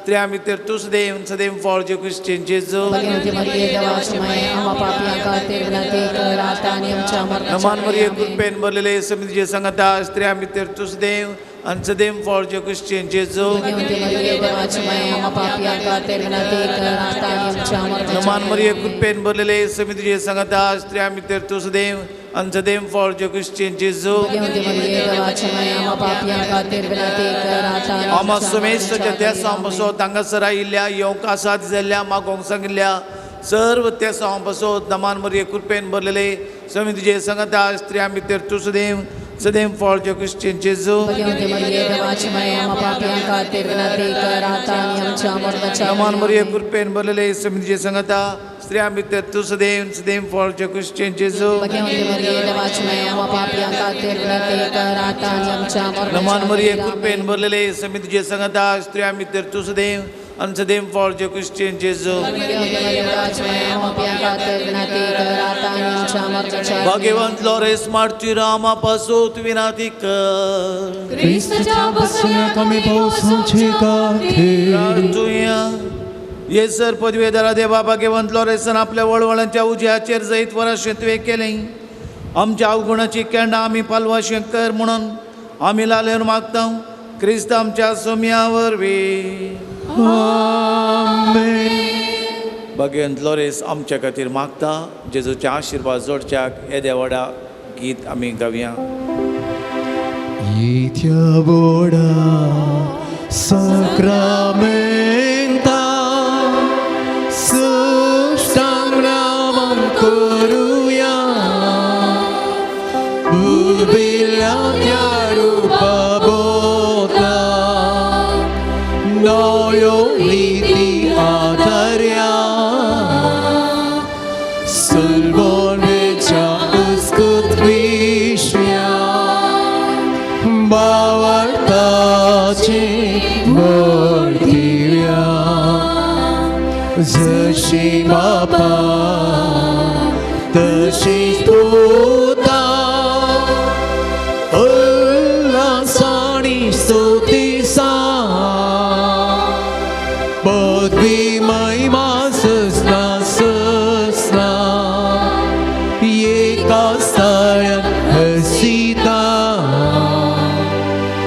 स्त्रिया भितर तूच देव सदैव फळ जे क्रिश्चन जेजू भगवती मरिये देवाची माय आम्हा पापियां खातीर विनंती कर आता आणि आमच्या मरणाच्या नमान मरिये वेळी. कृपेन भरलेले समितीचे संगता स्त्रिया भितर तूच देव आणि सदैव फळ जे क्रिश्चन जेजू भगवती मरिये देवाची माय आम्हा पापियां खातीर विनंती कर आता आणि आमच्या मरणाच्या नमान वेळी. मरिये कृपेन भरलेले समितीचे संगता स्त्रिया भितर तूच देव आणि सदैव फळ जे क्रिश्चन जेजू भगवती मरिये देवाची माय आम्हा पापियां खातीर विनंती कर आता आणि आम्हा आमच्या सोमेश्वरच्या मरणाच्या त्या वेळी. सांबसो तांगा सरा इल्ल्या येवंक आसात जाल्ल्या मागोंक सांगिल्ल्या सर्व त्या सांबसो नमान मरिये कृपेन भरलेले समितीचे संगता स्त्रिया भितर तूच देव सदैव फळ जे क्रिश्चन जेजू भगवती मरिये देवाची माय आम्हा पापियां खातीर विनंती कर आता आणि आमच्या मरणाच्या नमान वेळी. मरिये कृपेन भरलेले समितीचे संगता स्त्रिया भितर तूच देव सदैव फळ जे क्रिश्चन जेजू भगवती मरिये देवाची माय आम्हा पापियां खातीर विनंती कर आता आणि आमच्या मरणाच्या नमान मरिये वेळी. कृपेन भरलेले समितीचे संगता स्त्रिया भितर तूच देव आणि सदैव फळ जे क्रिश्चन जेजू भगवती मरिये देवाची माय आम्हा पापियां खातीर विनंती कर आता आणि आमच्या मरणाच्या वेळी. भाग्यवंत लॉरेस मार्टिरामा पासून विनंती कर Cristuच्या बसण्यात आम्ही पावसाचे गाठे प्रार्थुया येसर पदवेदारा देवा भाग्यवंत लॉरेसन आपल्या वळवळांच्या उज्याचेर जैत वराशे तुवें केलें आमच्या अवगुणाची केंडां आमी पालवाशें कर म्हणून आमी लालेर मागता क्रिस्त आमच्या सोम्या वरवीं भाग्यवंत लॉरेस आमच्या खातीर मागता जेजूचे आशिर्वाद जोडच्याक हे देवाडा गीत आमी गावया येत्या बोडा सक्रामेंता सुष्टांगरामं करूया उर्बिल्या रूपाबोता नयो रीति आधार्या सर्वोन्मेच्या उस्कुत विश्व्या बावरताची मूर्तिव्या जशी बापा तशीच पुता उल्हासानी स्तुतीसा पदवी महिमा ससना ससना एका स्थळात हसिता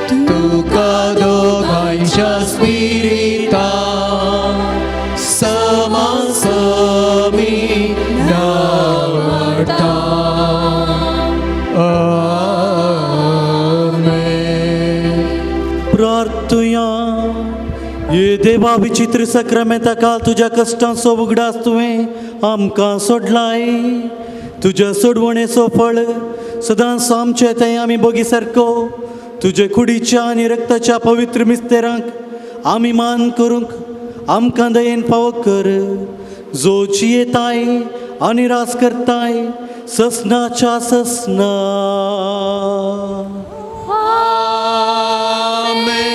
तुका दोघांच्या स्पिरिता समासमी नावडता आमेन. प्रार्थुया ये देवा विचित्र सक्रमेता काल तुझ्या कष्टांचो उगडास तुवें आमकां सोडलाय तुज्या सोडवणेचो फळ सदांच आमचे थंय आमी बगी सारको तुजे कुडीच्या आनी रक्ताच्या पवित्र मिस्तेरांक आमी मान करूंक आमकां दयेन फावो कर जोची येताय आनी रास करताय ससनाच्या ससना आमेन.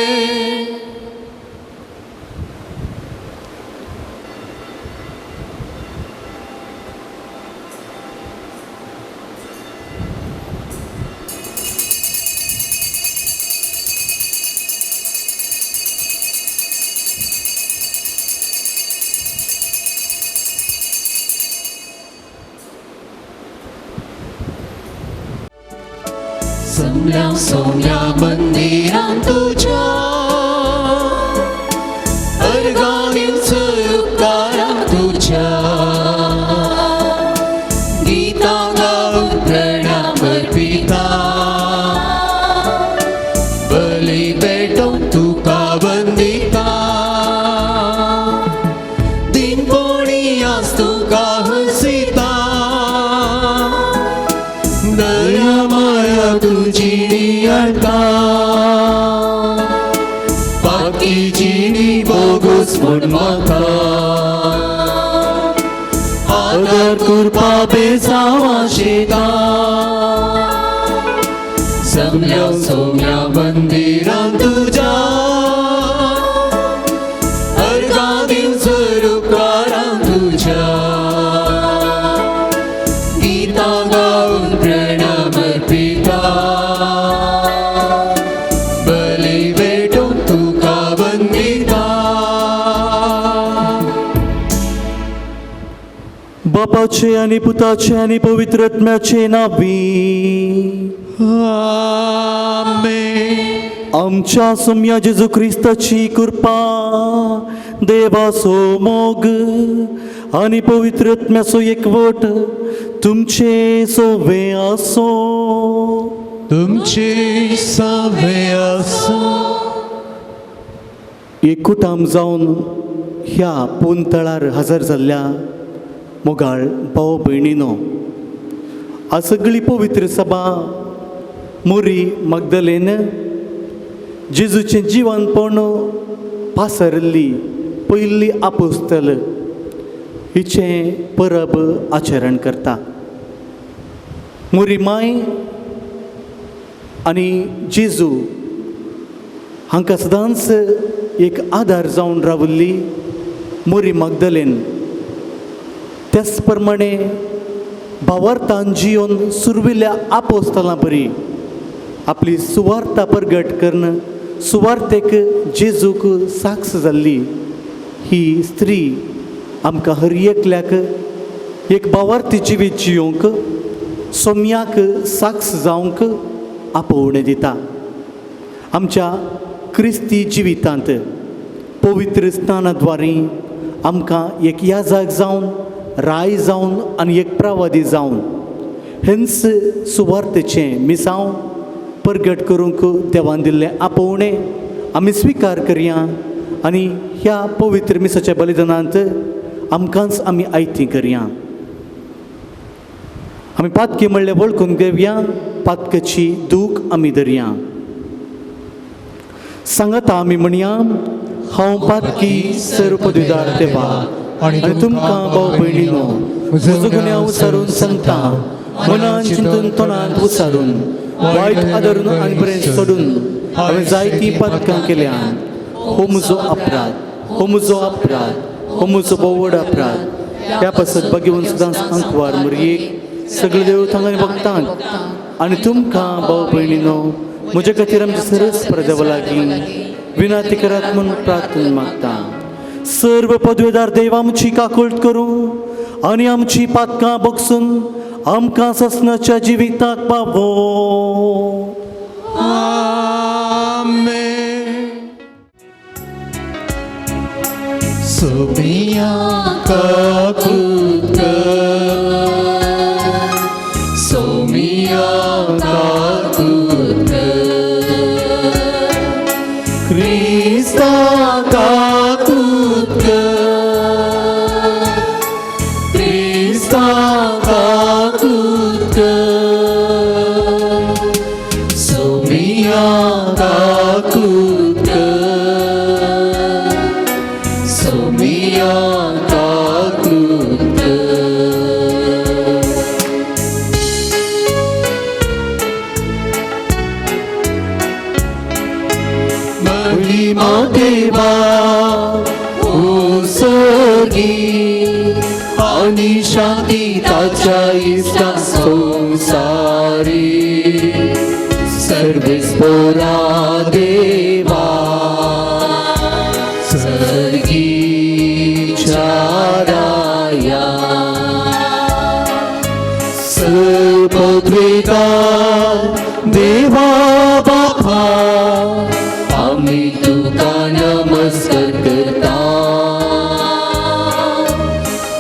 समल्या सोम्या मंदिरांत तुझ्या अर्गांनीच उपकारां तुझ्या गीतां गाऊन प्रणाम अर्पिता बली पेटोवन तुका वंदिता दिनपणी आज तुका हसिता दया माया तुजी नियता बाकीची बोगस म्हूण म्हाका आदर करपा बेजावा शेता समल्या सोम्या मंदिरांत तुज्या अर्गां दिवचर उपकारां तुज्या गीतां गाऊन प्रणाम अर्पिता बली भेटून तुका वंदिता बापाचे आणि पुताचे आणि पवित्र आत्म्याचे नावी. आमेन. आमच्या सम्या जेजू ख्रिस्ताची कृपा, देवाचो मोग आणि पवित्र आत्म्याचो एकवट तुमचे सोवे आसो. तुमची सवे आसो. एकूटाम जावन ह्या पोंतळार हजर जाल्ल्या मोगाळ भाव भयणीनो, आ सगळी पवित्र सभा मोरी मगदलेन जेजूचें जिवनपण पासरल्ली पयली आपोस्तल हिचें परब आचरण करता. मोरी माय आनी जेजू हांकां सदांच एक आदार जावन रावल्ली मोरी मगदलेन त्याच प्रमाणे भावार्थान जिवन सुरविल्ल्या आपोस्तलां परी आपली सुवार्ता प्रगट करून सुवार्तेक जेजूक साक्ष जाल्ली ही स्त्री आमकां हर एकल्याक एक भावार्थी जिवीत जियोंक, सोम्याक साक्ष जावंक आपोवणें दिता. आमच्या क्रिस्ती जिवितांत पवित्र स्नानाद्वारे आमकां एक याजक जावन, राय जावन आनी एक प्रवादी जावन हेंच सुवार्तेचें मिसांव प्रगट करूंक देवान दिल्लें आपोवणें आमी स्विकार करया आनी ह्या पवित्र मिसाच्या बलिदानांत आमकांच आमी आयती करया. आमी पातकी म्हणलें वळखून घेवया, पातकेची दूख आमी धरया. सांगात आमी म्हणया, हांव पातकी सर्व पदवीदार देवा आनी तुमकां भाव भयणीनो म्हजो गुन्यांव उसारून सांगता, मनान चिंतून तोंडांत उसारून वायट आदरून आनी बरें सोडून हांवें जायतीं पातकां केल्यां. हो म्हजो अपराध, हो म्हजो अपराध, हो म्हजो भोव व्हड अपराध. ह्या पासत भाग्यवन सदांच अंकवार मरयेक सगळे देव थांगानी भक्तांक आनी तुमकां भाव भयणीनो म्हजे खातीर आमच्या सरस प्रदेवा लागीं विनाती करात म्हूण प्रार्थना मागता. सर्व पदवेदार देव आमची काकूळट करूं आनी आमची पातकां बगसून आमकां ससनाच्या जिविताक पावो. आमेन. सोबिया काकूत सोमिया काकूत क्रिस्ता काकूत क्रिस्ता काकूत सोमिया काकूत सोमिया काकूत. महिमा देवा ओ स्वर्गी आणि शांती ताच्या इष्टा संसारी सर्वेस्परा देवा सर्गीच्या राया सर्वपदवेदार देवा बापा आम्ही तुका नमस्कार करता.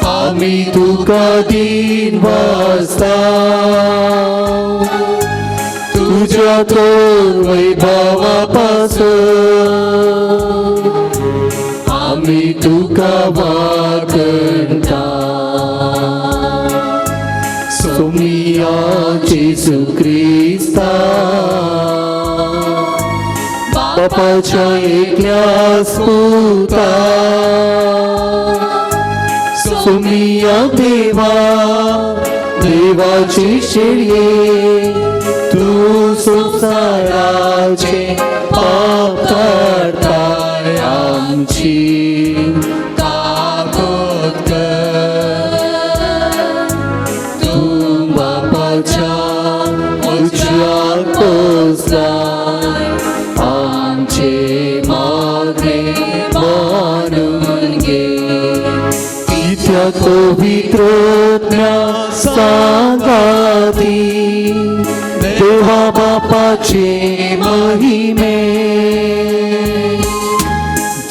आम्ही तुका दिन वाजता तुझ्या थोर वैभवापासून आम्ही तुका वाकणता. सोमिया जेजू ख्रिस्ता बापाच्या एकल्या पुता सोमिया देवा देवाची शेळये तू संसाराचे पाप काढताय आमची काकूत कर. तू बापाच्या उजव्या कोसलाय आमचे मागे मानून घे. इथ्या तो पवित्रज्ञा सांगाती देवा बापाचे महिमे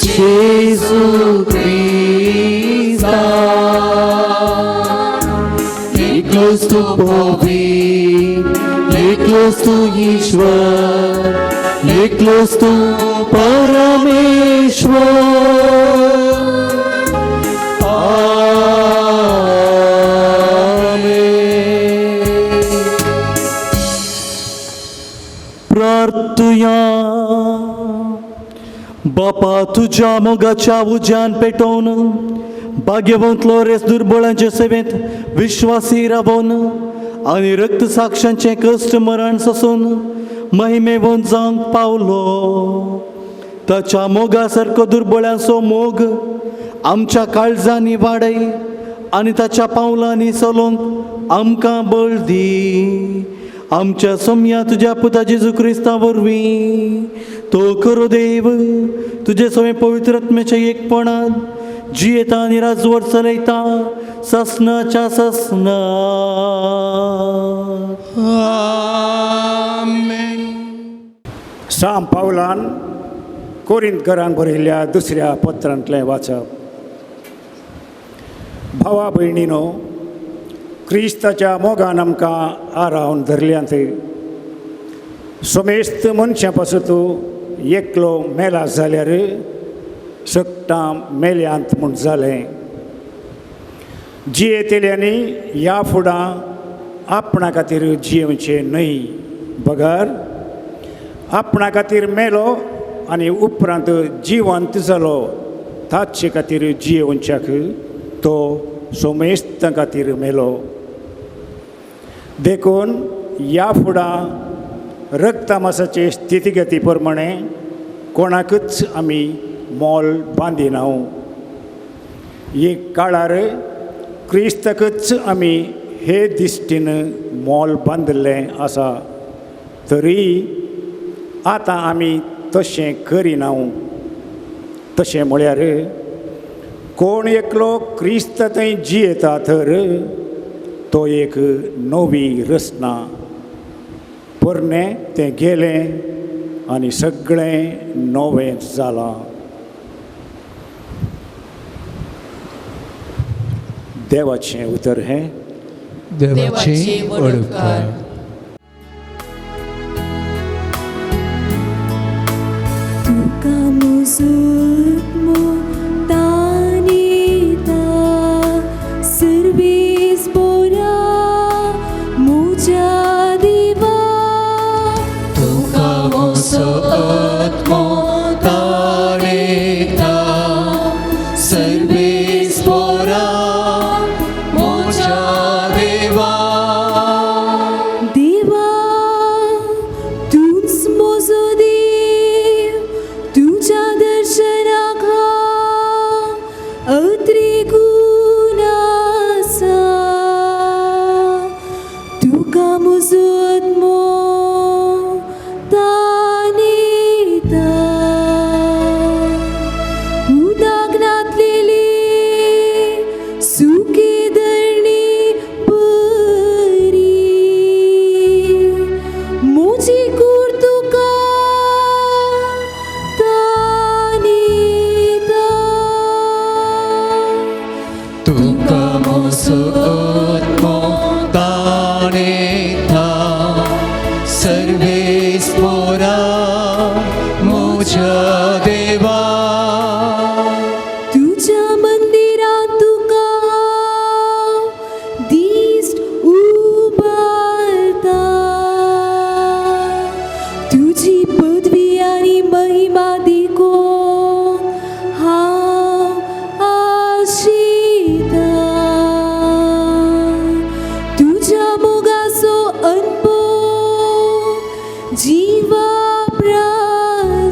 जेजू ख्रिस्ता एकलोच तू पवित्र एकलोच तू ईश्वर एकलोच तू परमेश्वर प्रार्थया बापा तुझ्या मोगाच्या उज्यान पेटवून भाग्यवंत लोरेस दुर्बळांच्या सेवेत विश्वासी राबवून आणि रक्तसाक्षांचे कष्ट मरण सोसून महिमेवंत जावंक पावलो ताच्या मोगासारको दुर्बळांचो मोग आमच्या काळजांनी वाडय आणि ताच्या पावलांनी चलोवंक आमकां बळ दी आमच्या सोम्या तुझ्या पुता जेजू क्रिस्ता वरवीं तो खरो देव तुझे सगळे पवित्रत्म्याच्या एकपणात जियेता आनी राजवट चलयता ससनाच्या ससना साम पावलान कोरिंथकरांक बरयल्ल्या दुसऱ्या पत्रांतलें वाचप. भावा भयणीनो, क्रिस्ताच्या मोगान आमकां आरावन धरल्यांत सोमेस्त मनशां पासून तूं एकलो मेला जाल्यार सकटां मेल्यांत म्हूण जालें. जियेतेल्यांनी ह्या फुडां आपणा खातीर जियेवचें न्हय, बगार आपणा खातीर मेलो आनी उपरांत जिवंत जालो ताचे खातीर जियेवच्याक तो सोमेस्तां खातीर मेलो. देखून ह्या फुडां रक्तमासाचे स्थितीगती प्रमाणे कोणाकच आमी मोल बांदिना. एक काळार क्रिस्ताकच आमी हे दिश्टीन मोल बांदलें आसा, तरी आतां आमी तशें करिना. तशें म्हळ्यार कोण एकलो क्रिस्त थंय जियेता तर तो एक नवी रचना. पोरणें तें गेलें आनी सगळें नवें जालां. देवाचें उतर हें. देवाचे वडकार. तुका मुजुत्मो तानिता सर्वेस पोरा मुजा दिवा तुका मोसो आत्मो ताणेता सर्वेस पोरा मोजा देवा. देवा तूच मोजो देव तुझ्या दर्शनाका अत्रिगुण आसा. तुका मुजो आत्मो तानिता उदाक नातलेली सुकी धरणी बरी मोजी कूर तुका तानिता. तुका मोसो आत्मो ताणेता सर्वेस पोरा मोजा देवा. तुझ्या मंदिरात तुका दिस्ट उबारता. तुझी पदवी आनी महिमा देखून हांव आशिता. तुझ्या मोगाचो अनुभव जिवा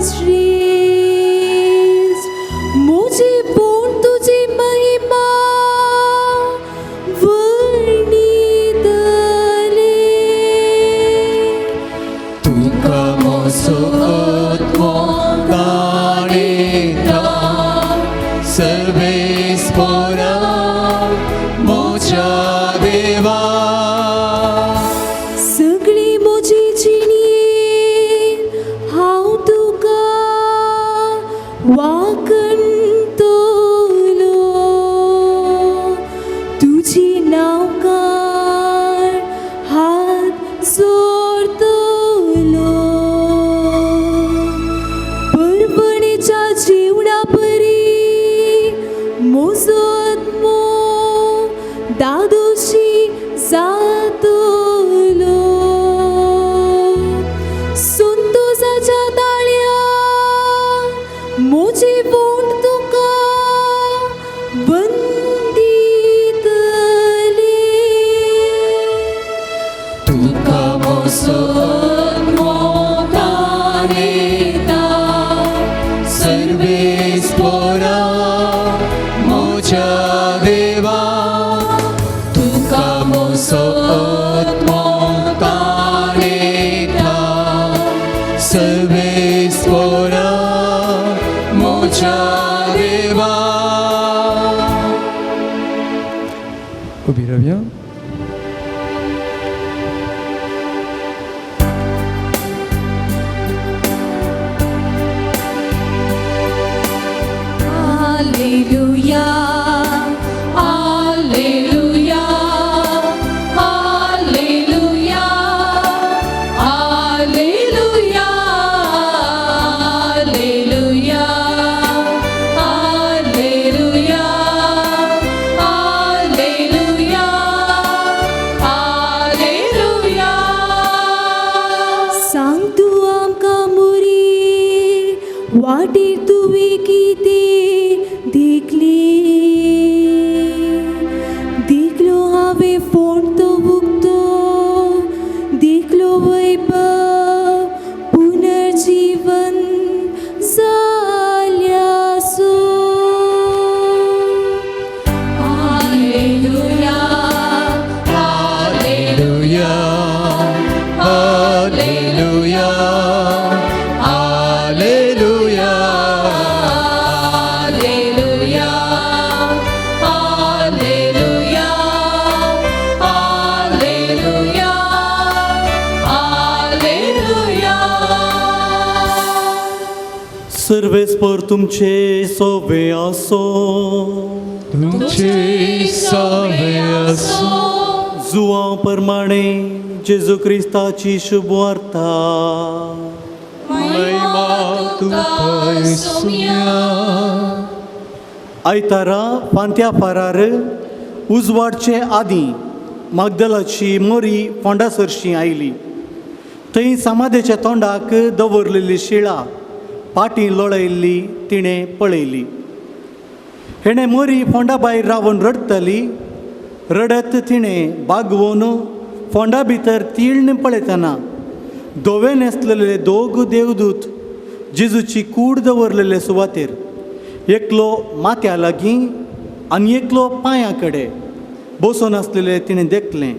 श्रेष्ठ मोजी पोण तुझी महिमा वर्णितले. तुका मोसो आत्मो ताणेता सर्वेस पोरा वाकणतलो तुझी नावकार हात जोडतलो परपणेच्या जीवना परी मोजो आत्मो दादोशी जातलो संतोषाच्या ताळ्या मोजे बोट तुका वंदितले तुका मोसोत मोगानेता सर्वेस्परा मोच्या देवा तुका मोसोत मोगानेता सर्वेस्परा मोच्या देवा. उभी राहूया. Hallelujah Alleluia, Alleluia, Alleluia, Alleluia, Alleluia, Alleluia, Alleluia. सांग तू आमकां मोरी वाटेर तुवें कितें देखलो हांवें फोण तो उगतो देखलो वैभव पुनर्जीवन जाल्यासो Alleluia, Alleluia, Alleluia, Alleluia, Alleluia, Alleluia, Alleluia, Alleluia. सर्वेस्पर तुमचे सोवे असो तुमचे सवे असो जुवा प्रमाणे जेजू क्रिस्ताची शुभ वार्ता महिमा तुका येसुया. आयतारा फांत्या फारार उजवाडचे आदीं मागदलाची मोरी फोंडासरशी आयली. थंय समाधेच्या तोंडाक दवरलेली शिळा पाटी लोळयल्ली तिणें पळयली. हेणें मोरी फोंडा भायर रावन रडतली. रडत तिणें बागवून फोंडा भितर तीळण पळयतना धवे न्हेसलेले दोग देवदूत जेजूची कूड दवरलेले सुवातेर एकलो माथ्या लागीं आनी एकलो पांया कडेन बसून आसलेले तिणें देखलें.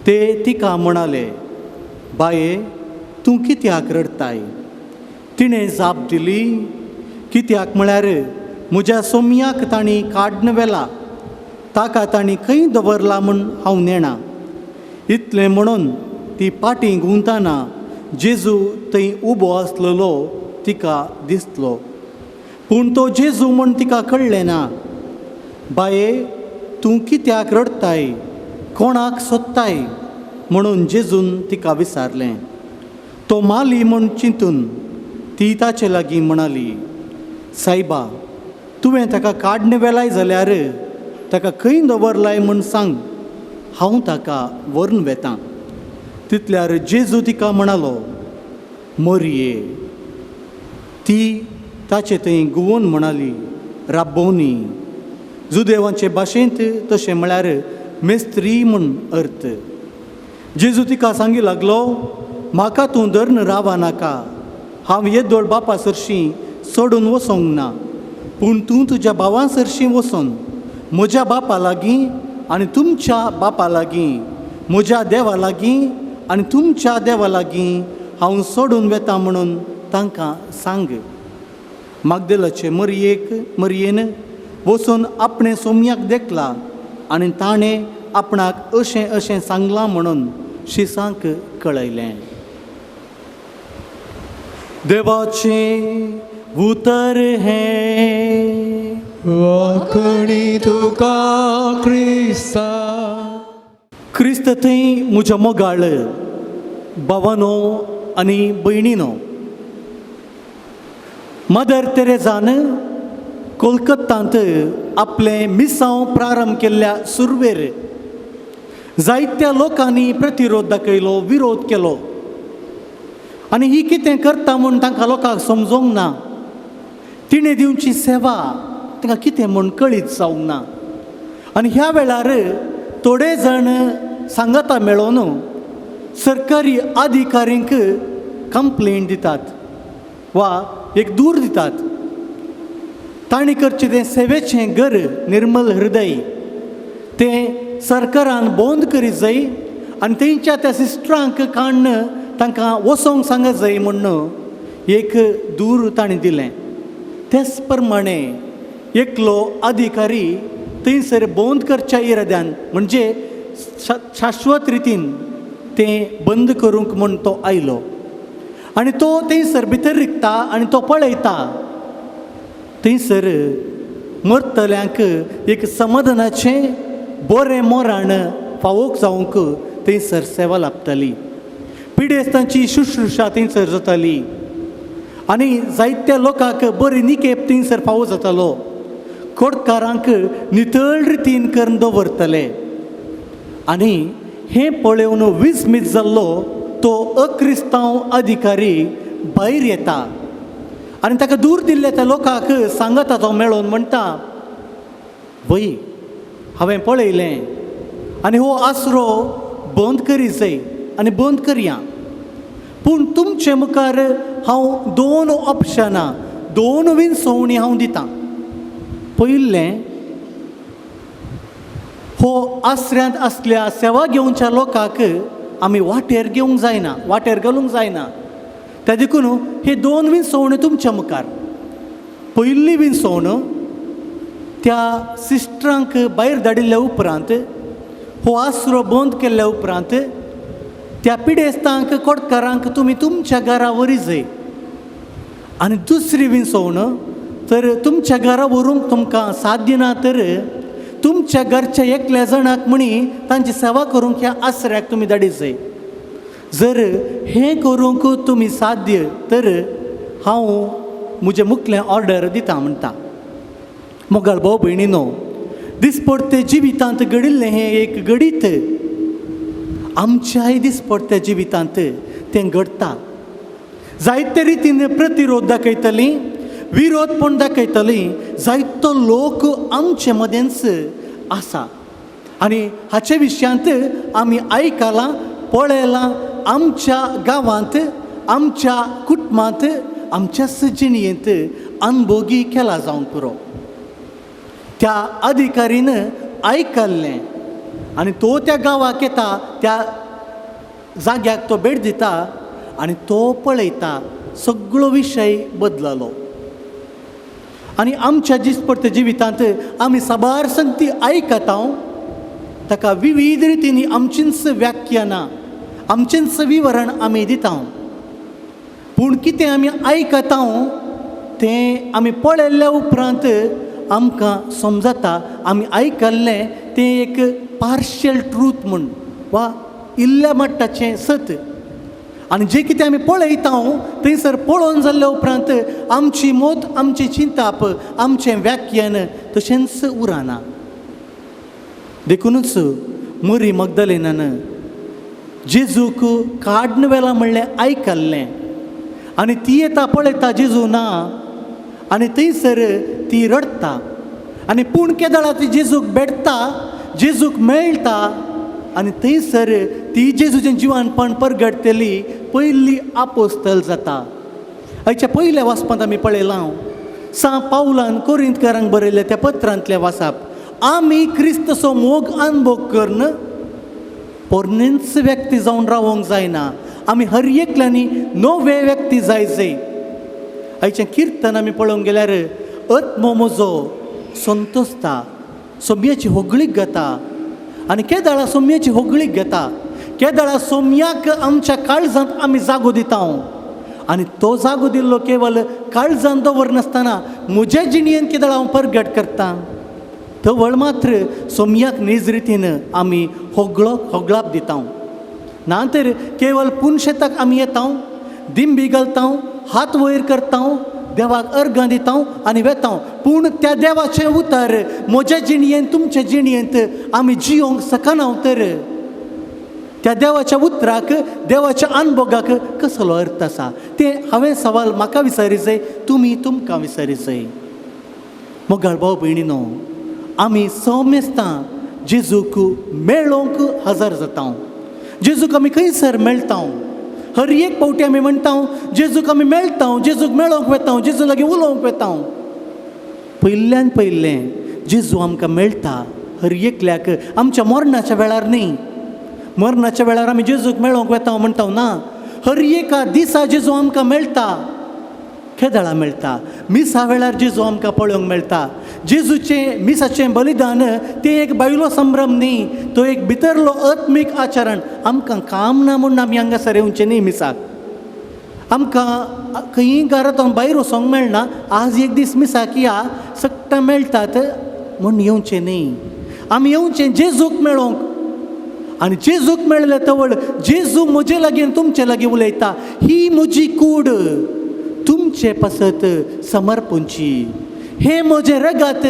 ते तिका म्हणाले, बाये तूं कित्याक रडताय? तिणें जाप दिली, कित्याक म्हळ्यार म्हज्या सोमयाक तांणी काडून व्हेला, ताका तांणी खंय दवरला म्हूण हांव नेणा. इतलें म्हणून ती पाटी गुंवताना जेजू थंय उबो आसलेलो तिका दिसलो. पूण तो जेजू म्हूण तिका कळ्ळें ना. बाये तूं कित्याक रडताय? कोणाक सोदताय? म्हणून जेजून तिका विचारलें. तो माली म्हूण चिंतून ती ताचे लागीं म्हणाली, सायबा तुवें ताका काडून व्हेलाय जाल्यार ताका खंय दवरलाय म्हूण सांग, हांव ताका व्हरून वेतां. तितल्यार जेजू तिका म्हणालो, मोरये. ती ताचे थंय गुवून म्हणाली, राब्बोनी. जुदेवांचे भाशेंत तशें म्हळ्यार मेस्त्री म्हूण अर्थ. जेजू तिका सांगी लागलो, म्हाका तूं धरून रावा नाका. हांव येदोळ बापा सरशीं सोडून वचोंक ना. पूण तूं तुज्या भावा सरशीं वचोन म्हज्या बापा लागीं आनी तुमच्या बापा लागीं, म्हज्या देवा लागीं आनी तुमच्या देवा लागीं हांव सोडून वेतां म्हणून तांकां सांग. मागदलाचे मरयेन वचून आपणे सोमयाक देखला आनी ताणें आपणाक अशें अशें सांगलां म्हणून शिसांक कळयलें. देवाचें उतर है वाकणी तुका क्रिस्ता क्रिस्त थंय म्हज्या मोगाळ भावानो आनी भयणीनो. मदर तेरेझान कोलकत्तात आपले मिसांव प्रारंभ केल्ल्या सुरवेर जायत्या लोकांनी प्रतिरोध दाखयलो, विरोध केलो. आनी ही कितें करता म्हूण तांकां लोकांक समजोंक ना. तिणें दिवची सेवा तांकां कितें म्हूण कळीत जावंक ना. आनी ह्या वेळार थोडे जाण सांगाता मेळोन सरकारी अधिकाऱ्यांक कंप्लेंट दितात वा एक दूर दितात. तांणी करचें तें सेवेचें घर निर्मल हृदय तें सरकारान बंद करीत जाय आनी तेंच्या त्या सिस्टरांक काडून तांकां वचोंक सांगत जाय म्हणून एक दूर ताणें दिलें. तेच प्रमाणे एकलो अधिकारी थंयसर बंद करच्या इराद्यान म्हणजे शाश्वत रितीन तें बंद करूंक म्हूण तो आयलो. आनी तो थंयसर भितर रिकता आनी तो पळयता थंयसर मरतल्यांक एक समाधानाचें बरें मोराण फावोक जावंक थंयसर सेवा लाभतली. पिडेस्तांची शुश्रुशा थंयसर जाताली आनी जायत्या लोकांक बरी निकेप थंयसर फावो जातालो. कोडकारांक नितळ रितीन करून दवरतले. आनी हें पळोवन विस्मीत जाल्लो तो अक्रिस्तांव अधिकारी भायर येता आनी ताका दूर दिल्ल्या त्या लोकांक सांगता तो मेळोन म्हणटा, वय हांवें पळयलें आनी हो आसरो बंद करीत जाय आनी बंद करया. पूण तुमचे मुखार हांव 2 ऑप्शनां 2 विनसवणी हांव दितां. पयलें, हो आसऱ्यांत असल्या सेवा घेवच्या लोकांक आमी वाटेर घेवंक जायना, वाटेर घालूंक जायना. त्या देखून हे 2 विनसवण्यो तुमच्या मुखार. पयली विनसवण, त्या सिस्टरांक भायर धाडिल्ल्या उपरांत हो आसरो बंद केल्ल्या उपरांत त्या पिडेस्तांक कोडकारांक तुमी तुमच्या घरा व्हरी जाय. आनी दुसरी विनसवण, तर तुमच्या घरा व्हरूंक तुमकां साध्य ना तर तुमच्या घरच्या एकल्या जाणाक म्हणी तांची सेवा करूंक ह्या आसऱ्याक तुमी धाडीत जाय. जर हें करूंक तुमी साध्य तर हांव म्हजें मुखलें ऑर्डर दिता म्हणटा. मोगाळ भाव भयणीनो, दिसपडते जिवितांत घडिल्लें हें एक घडीत आमच्याय दिसपडत्या जिवितांत तें घडटा. जायते रितीन प्रतिरोध दाखयतलीं, विरोध पण दाखयतलीं जायतो लोक आमचे मदेंच आसा. आनी हाचे विशयांत आमी आयकलां, पळयलां आमच्या गांवांत, आमच्या कुटुंबांत, आमच्या सजिणयेंत अनभोगी केला जावंक पुरो. त्या अधिकारीन आयकल्लें आनी तो त्या गांवाक येता, त्या जाग्याक तो भेट दिता आनी तो पळयता सगळो विशय बदललो. आनी आमच्या दिसपडत्या जिवितांत आमी साबार संगती आयकता, ताका विविध रितींनी आमचींच व्याख्यानां, आमचेंच विवरण आमी दिता. पूण कितें आमी आयकता तें आमी पळयल्ल्या उपरांत आमकां समजता आमी आयकल्लें तें एक पार्शियल ट्रूथ म्हूण वा इल्ल्या मट्टाचें सत. आनी जें कितें आमी पळयता थंयसर पळोवन जाल्ल्या उपरांत आमची मोत, आमची चिंताप, आमचें व्याख्यान तशेंच उरना. देखूनच मरी मग्दलेनान जेजूक काडून व्हेला म्हणलें आयकल्लें आनी ती येता पळयता जेजू ना आनी थंयसर ती रडटा. आनी पूण केदाळा ती जेजूक भेटता, जेजूक मेळटा आनी थंयसर ती जेजूचें जिवानपण परगडतेली पयली आपोस्तल जाता. हाच्या पयल्या वाचपांत आमी पळयलां सा पावलान कोरिंथकारांक बरयल्ल्या त्या पत्रांतलें वाचप, आमी क्रिस्तचो मोग अनुभव करन पोरणेंच व्यक्ती जावन रावोंक जायना. आमी हर एकल्यांनी नवे व्यक्ती जायचे. हाचें किर्तन आमी पळोवंक गेल्यार आत्मो म्हजो संतोसता, सोम्याची होगळीक घेता आनी केदाळा सोम्याची होगळीक घेता. केदाळा सोम्याक आमच्या काळजांत आमी जागो दिता आनी तो जागो दिल्लो केवल काळजान दवर नासतना म्हज्या जिणयेन कितें हांव परगट करतां तो वळ मात्र सोमयाक नीज रितीन आमी होगळाप दिता ना तर केवल पुनशेताक आमी येता दिंबी घालता हात वयर करता देवाक अर्गां दिता आनी वेता पूण त्या देवाचें उतर म्हज्या जिणयेंत तुमच्या जिणयेंत आमी जियोंक शकना तर त्या देवाच्या उतराक देवाच्या अनुभवाक कसलो अर्थ आसा ते हांवें सवाल म्हाका विचारीचें तुमी तुमकां विचारीचें मोगाळ भाव भयणीनो आमी सौमेस्तां जेजूक मेळोवंक हजर जाता जेजूक आमी खंयसर मेळटा हर एक पावटी आमी म्हणटा जेजूक आमी मेळटा जेजूक मेळोवंक वेता जेजू लागीं उलोवंक वेता पयल्यान पयलें जेजू आमकां मेळटा हर एकल्याक आमच्या मरणाच्या वेळार न्ही मरणाच्या वेळार आमी जेजूक मेळोवंक वेता म्हणटा ना हर एका दिसा जेजू आमकां मेळटा केदाळा मेळटा मिसा वेळार जेजू आमकां पळोवंक मेळटा जेजूचें मिसाचें बलिदान तें एक भायलो संभ्रम न्ही तो एक भितरलो आत्मीक आचरण आमकां काम ना म्हूण आमी हांगासर येवचें न्ही मिसाक आमकां खंयी घरांतून भायर वचोंक मेळना आज एक दीस मिसाक या सक्ता मेळटात म्हूण येवचें न्ही आमी येवचें जेजूक मेळोवंक आनी जेजूक मेळले तवळ जेजू म्हजे लागीं तुमचे लागीं उलयता ही म्हजी कूड तुमचे पासत समर्पूंची हे म्हजें रगत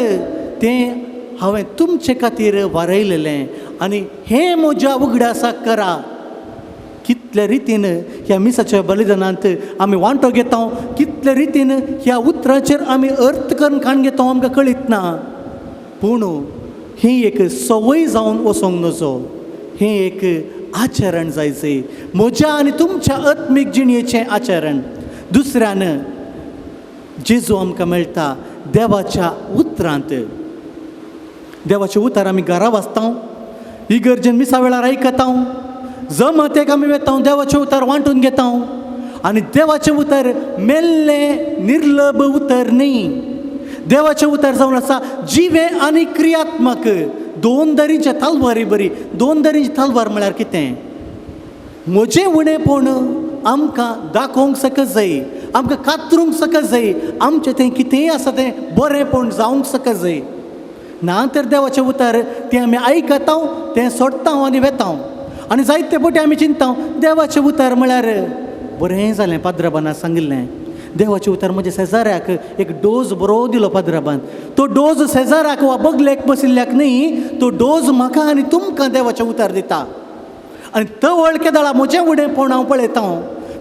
तें हांवें तुमचे खातीर वारयलेलें आनी हे म्हज्या उगडासाक करा कितले रितीन ह्या मिसाच्या बलिदानांत आमी वांटो घेता कितले रितीन ह्या उतराचेर आमी अर्थ करून खाण घेता आमकां कळीत ना पूण ही एक संवय जावन वचोंक नजो हें एक आचरण जायचें म्हज्या आनी तुमच्या आत्मीक जिणयेचें आचरण दुसऱ्यान जेजू आमकां मेळटा देवाच्या उतरांत देवाचें उतर आमी घरा वाचता इगर्जेन मिसा वेळार आयकता जमतेक आमी वेता देवाचें उतर वांटून घेता आनी देवाचें उतर मेल्लें निर्लभ उतर न्ही देवाचें उतर जावन आसा जिवें आनी क्रियात्मक दोन दरींचे तलवारी बरी दोन दरींची तलवार म्हळ्यार कितें म्हजें उणेपण आमकां दाखोवंक सकत जाय आमकां कातरूंक सकत जाय आमचें तें कितेंय आसा तें बरेंपण जावंक सकत जाय ना तर देवाचें उतर तें आमी आयकता तें सोडटा आनी वेता आनी जायते फावटी आमी चिंता देवाचें उतर म्हळ्यार बरें जालें पाद्रबानां सांगिल्लें देवाचें उतर म्हज्या शेजाऱ्याक एक डोज बरो दिलो पाद्रबान तो डोज शेजाऱ्याक वा बगलेक बशिल्ल्याक न्ही तो डोज म्हाका आनी तुमकां देवाचें उतर दिता आनी तो वळखे दाळा म्हजें उणेपण हांव पळयता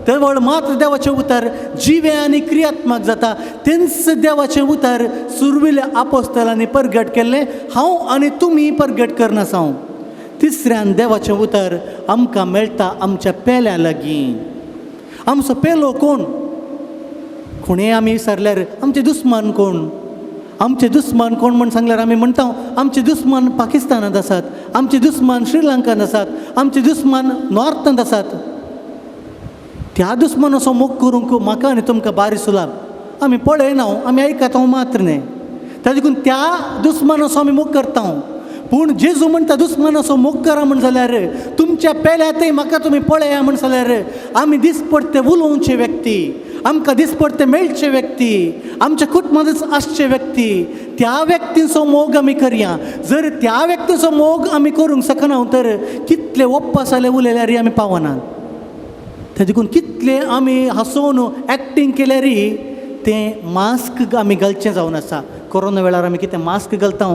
ते वळ मात्र देवाचें उतर जिवें आनी क्रियात्मक जाता तेंच देवाचें उतर सुरविल्या आपोस्तलांनी परगट केल्लें हांव आनी तुमी परगट करनासा तिसऱ्यान देवाचें उतर आमकां मेळटा आमच्या पेल्या लागीं आमचो पेलो कोण कोणें आमी विचारल्यार आमचे दुस्मान कोण आमचे दुस्मान कोण म्हण सांगल्यार आमी म्हणटा आमचे दुस्मान पाकिस्तानांत आसात आमचे दुस्मान श्रीलंकांत आसात आमचे दुस्मान नॉर्थांत आसात त्या दुस्मानाचो मोग करूंक म्हाका आनी तुमकां बारी सुलाब आमी पळयना आमी आयकता मात्र न्ही ताजे देखून त्या दुस्मानाचो आमी मोग करता पूण जेजू म्हणटा दुस्मानाचो मोग करा म्हण जाल्यार तुमच्या पेल्यातय म्हाका तुमी पळया म्हण जाल्यार आमी दिसपडटे उलोवचे व्यक्ती आमकां दिसपडटे मेळचे व्यक्ती आमच्या कुटुंबांतच आसचे व्यक्ती त्या व्यक्तीचो मोग आमी करया जर त्या व्यक्तीचो मोग आमी करूंक शकना तर कितले ओप्पासाले उलयल्यारय आमी पावनात ताजे देखून कितले आमी हांसोवन एक्टींग केल्यारय तें मास्क आमी घालचें जावन आसा कोरोना वेळार आमी कितें मास्क घालता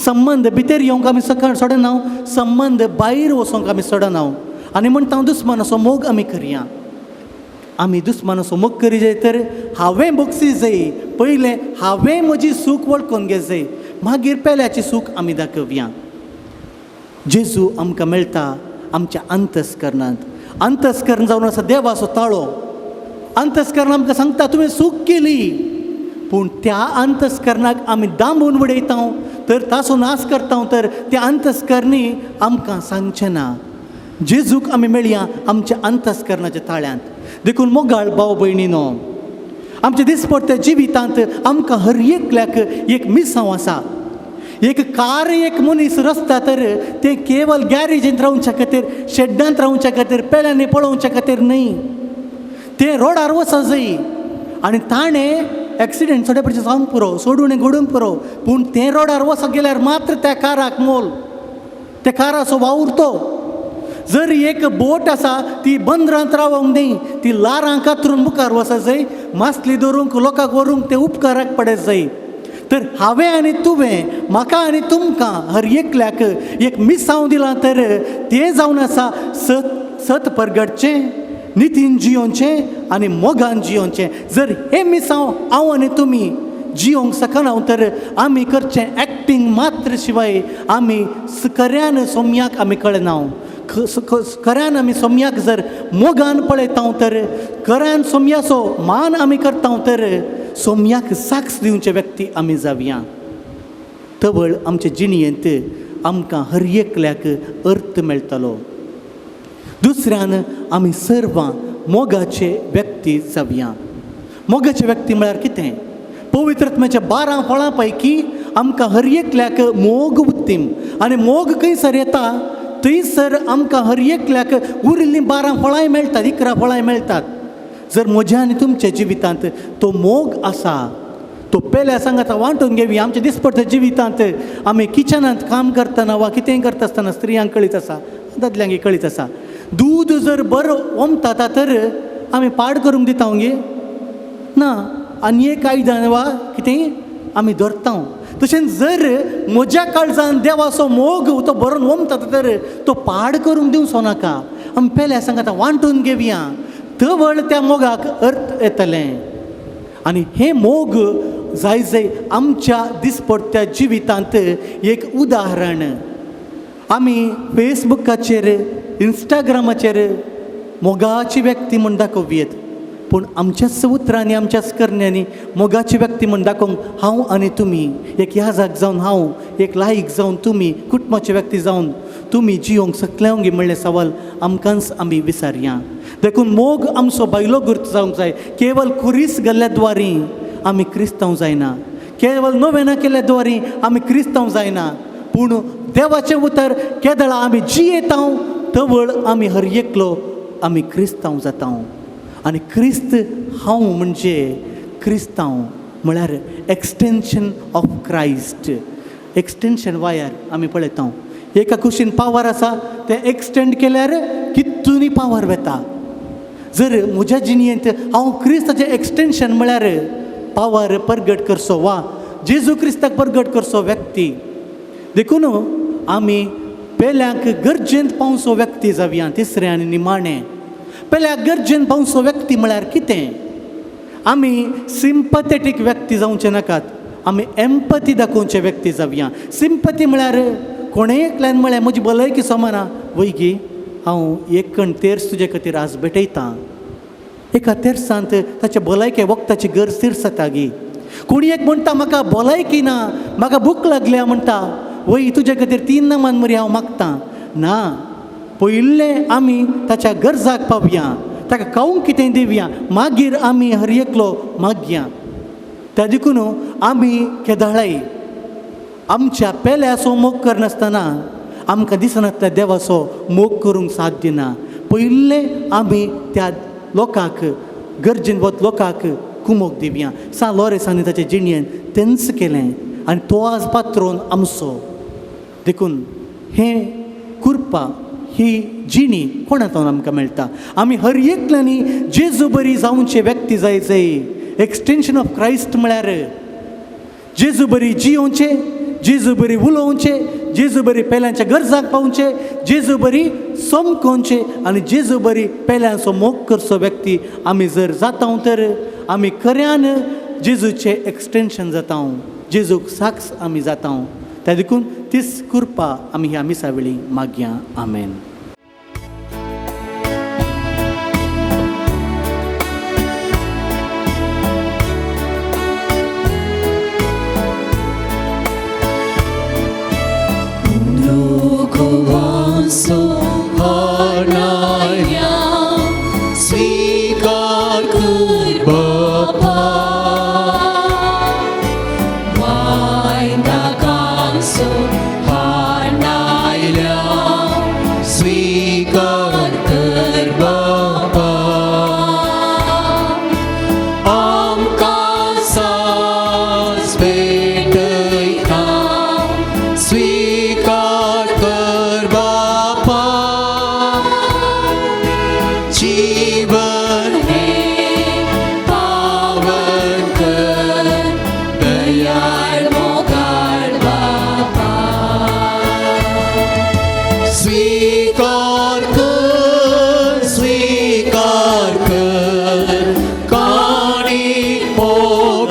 संबंद भितर येवंक आमी सोडना संबंद भायर वचोंक आमी सोडना आनी म्हणटा दुस्मानाचो मोग आमी करया आमी दुस्मानाचो मोग करी जाय तर हांवें बक्षी जाय पयलें हांवें म्हजी सूख वळखून घे जाय मागीर पेल्याची सूख आमी दाखोवया जेजू आमकां मेळटा आमच्या अंतस्करणांत अंतस्करण जावन आसा देवाचो ताळो अंतस्करण आमकां सांगता तुवें सूख केली पूण त्या अंतस्करणाक आमी दांबून उडयता तर ताचो नाश करता तर त्या अंतस्करणी आमकां सांगचें ना जेजूक आमी मेळया आमच्या अंतस्करणाच्या ताळ्यांत देखून मोगाळ भाव भयणीनो आमच्या दिसपडट्या जिवितांत आमकां हर एकल्याक एक मिसांव आसा एक कार एक मनीस रस्ता तर ते केवल गॅरेजींत रावच्या खातीर शेड्डांत रावच्या खातीर पेल्यांनी पळोवच्या खातीर न्ही ते रोडार वचा जाई आनी ताणें एक्सिडेंट सोडे पडचे जावंक पुरो सोडून घडूंक पुरो पूण ते रोडार वचत गेल्यार मात्र त्या काराक मोल त्या काराचो वावुरतो जर एक बोट आसा ती बंदरांत रावोंक न्ही ती लारां कातरून मुखार वचत जाय मासली धरूंक लोकांक व्हरूंक ते उपकाराक पडत जाय तर हांवें आनी तुवें म्हाका आनी तुमकां हर एकल्याक एक मिसांव दिलां तर तें जावन आसा सत परगटचें नितीन जियोनचें आनी मोगान जियोनचें जर हे मिसांव हांव आनी तुमी जियोंक शकना तर आमी करचें एक्टींग मात्र शिवाय आमी खऱ्यान सोम्याक आमी कळना खऱ्यान आमी सोम्याक जर मोगान पळयता तर खऱ्यान सोम्याचो मान आमी करता तर सोम्याक साक्ष दिवचे व्यक्ती आमी जावया तवळ आमचे जिणयेंत आमकां हर एकल्याक अर्थ मेळटलो दुसऱ्यान आमी सर्वां मोगाचे व्यक्ती जावया मोगाचे व्यक्ती म्हळ्यार कितें पवित्रत्म्याच्या 12 फळां पैकी आमकां हर एकल्याक मोग उत्तीम आनी मोग खंयसर येता थंयसर आमकां हर एकल्याक उरिल्लीं 12 फळांय मेळटात 11 फळांय मेळटात जर म्हज्या आनी तुमच्या जिवितांत तो मोग आसा तो पयल्या सांगात वांटून घेवया आमच्या दिसपट्ट्या जिवितांत आमी किचनांत काम करतना वा कितेंय करता आसतना स्त्रियांक कळीत आसा दादल्यांक कळीत आसा दूद जर बरो ओमता तर आमी पाड करूंक दिता गे ना आनी एक आयदन वा कितेंय आमी धरता तशें जर म्हज्या काळजान देवाचो मोग तो बरोवन ओमता तर तो पाड करूंक दिवचो नाका आमी पयल्या सांगात वांटून घेवया तवळ त्या मोगाक अर्थ येतलें आनी हे मोग जाय आमच्या दिसपट्ट्या जिवितांत एक उदाहरण आमी फेसबुकाचेर इंस्टाग्रामाचेर मोगाची व्यक्ती म्हूण दाखोवयेत पूण आमच्याच उतरांनी आमच्याच करण्यांनी मोगाची व्यक्ती म्हूण दाखोवंक हांव आनी तुमी एक याजाक जावन हांव एक लायक जावन तुमी कुटुंबाचे व्यक्ती जावन तुमी जियोंक शकल्यांगी म्हणलें सवाल आमकांच आमी विचारया देखून मोग आमचो भायलो गुर्त जावंक जाय केवल खुरीस गेल्ल्या द्वारी आमी क्रिस्तांव जायना केवल नोवेना केल्ल्या द्वारी आमी क्रिस्तांव जायना पूण देवाचें उतर केदळा आमी जियेता तवळ आमी हर एकलो आमी क्रिस्तांव जाता आनी क्रिस्त हांव म्हणजे क्रिस्तांव म्हळ्यार extension of Christ extension wire आमी पळयता एका कुशीन पावर आसा तें एक्सटेंड केल्यार कितूनी पावर वेता जर म्हज्या जिणयेंत हांव क्रिस्ताचें एक्सटेंशन म्हळ्यार पावर परगट करचो वा जेजू क्रिस्ताक परगट करचो व्यक्ती देखून आमी पयल्याक गरजेंत पावचो व्यक्ती जावया तिसरें आनी निमाणें पयल्याक गरजेन पावचो व्यक्ती म्हळ्यार कितें आमी सिंपथेटीक व्यक्ती जावचे नाकात आमी एम्पथी दाखोवचे व्यक्ती जावया सिंपथी म्हळ्यार कोणेय एकल्यान म्हळें म्हजी भलायकी समाना वय गे हांव एक कण तेर्स तुजे खातीर आज भेटयतां एका तेर्सांत ताचे भलायके वखदाची गरज तिरसता गे कोणी एक म्हणटा म्हाका भलायकी ना म्हाका भूक लागल्या म्हणटा वय तुजे खातीर 3 नमान मरी हांव मागतां ना पयलें आमी ताच्या गरजाक पावया ताका खावंक कितें दिवया मागीर आमी हर एकलो मागया त्या देखून आमी केदाळाय आमच्या पेल्याचो मोग करनासतना आमकां दिसनातल्या देवाचो मोग करूंक साध्य ना पयलें आमी त्या लोकांक गरजेन वत लोकांक कुमोग दिवया सा लॉरेसांनी ताच्या जिणयेन तेंच केलें आनी तो आज पात्रोन आमचो देखून हें कृपा ही जिणी कोणातून आमकां मेळटा आमी हर एकल्यांनी जेजू बरी जावचे व्यक्ती जायचे एक्सटेंशन ऑफ क्रायस्ट म्हळ्यार जेजू बरी जियोवचे जेजू बरी उलोवचे जेजू बरी पेल्यांच्या गरजाक पावचे जेजू बरी समकोवचे आनी जेजू बरी पेल्यांचो मोग करचो व्यक्ती आमी जर जाता तर आमी खऱ्यान जेजूचे एक्सटेंशन जाता जेजूक साक्ष आमी जाता त्या देखून तीच कृपा आमी ह्या मिसा वेळी मागया आमेन स्वीकार कर बापा स्वीकार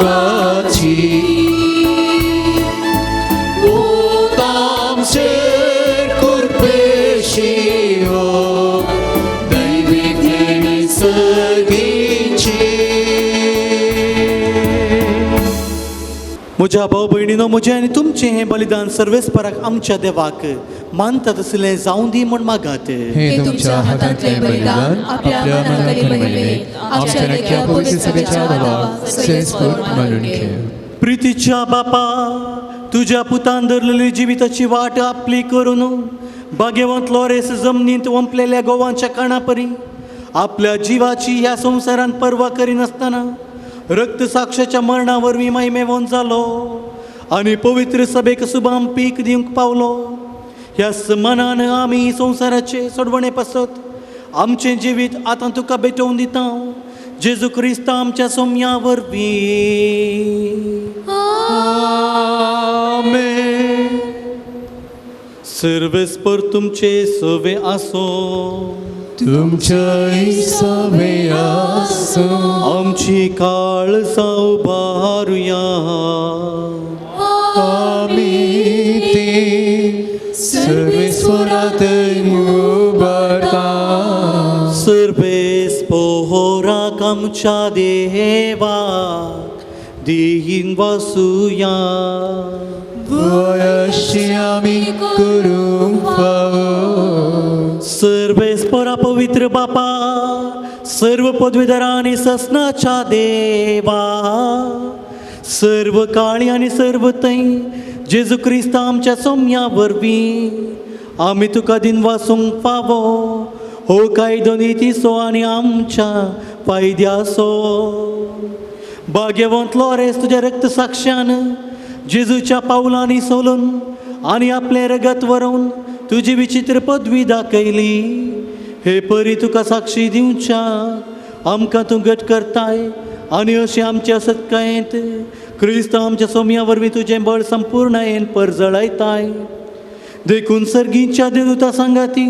같이 오담 셀kurpe시오 दैविक सगळीची म्हज्या भाव भयणीनो म्हजें आनी तुमचें हें बलिदान सर्वेस्पराक आमच्या देवाक मानता तसलें जावं दी म्हण मागात. हे तुमच्या हातांतले बलिदान आपल्या मनातले महिमेत आमच्या नक्या पवित्र सभेच्या भावाक सर्वेस्पर मानून घे. प्रितीच्या बापा तुज्या पुतान धरलेली जिविताची वाट आपली करून भाग्यवंत लॉरेस जमनींत ओंपलेल्या गोवांच्या काणापरी आपल्या जिवाची ह्या संवसारांत पर्वा करिनासतना रक्त साक्षाच्या मरणा वरवीं महिमेवंत जालो आनी पवित्र सभेक सुभाम पीक दिवंक पावलो. ह्या मनान आमी संवसाराचे सोडवणे पासत आमचें जिवीत आतां तुका भेटोवन दिता. जेजू क्रिस्त आमच्या सोम्या वरवीं. आमेन. सर्वेस्पर तुमचे सवे आसो. तुमच्या सवे आसो. आमची काळजां उबारुया. आमी ते सर्वेस्परात उबारता. सर्वेस्पराक आमच्या देवाक देहीन वासुया. अशी आमी करूंक फावो. सर्वेस्परा पवित्र बापा सर्व पदवीधरा आनी ससनाच्या देवा सर्व काळी आनी सर्व तै जेजू क्रिस्त आमच्या सोम्या वरवीं आमी तुका दिन वासूंक फावो. हो कायदो नितीसो आनी आमच्या फायद्याचो. भाग्यवंत लॉरेस तुज्या रक्त साक्षान जेजूच्या पावलांनी सोलून आनी आपले रगत व्हरून तुजी विचित्र पदवी दाखयली. हे परी तुका साक्षी दिवच्या आमकां तूं घट करताय आनी अशें आमच्या सत्कायेंत क्रिस्त आमच्या सोम्या वरवीं तुजें बळ संपूर्णयेन परजळयताय. देखून सर्गीच्या देवदूता सांगाती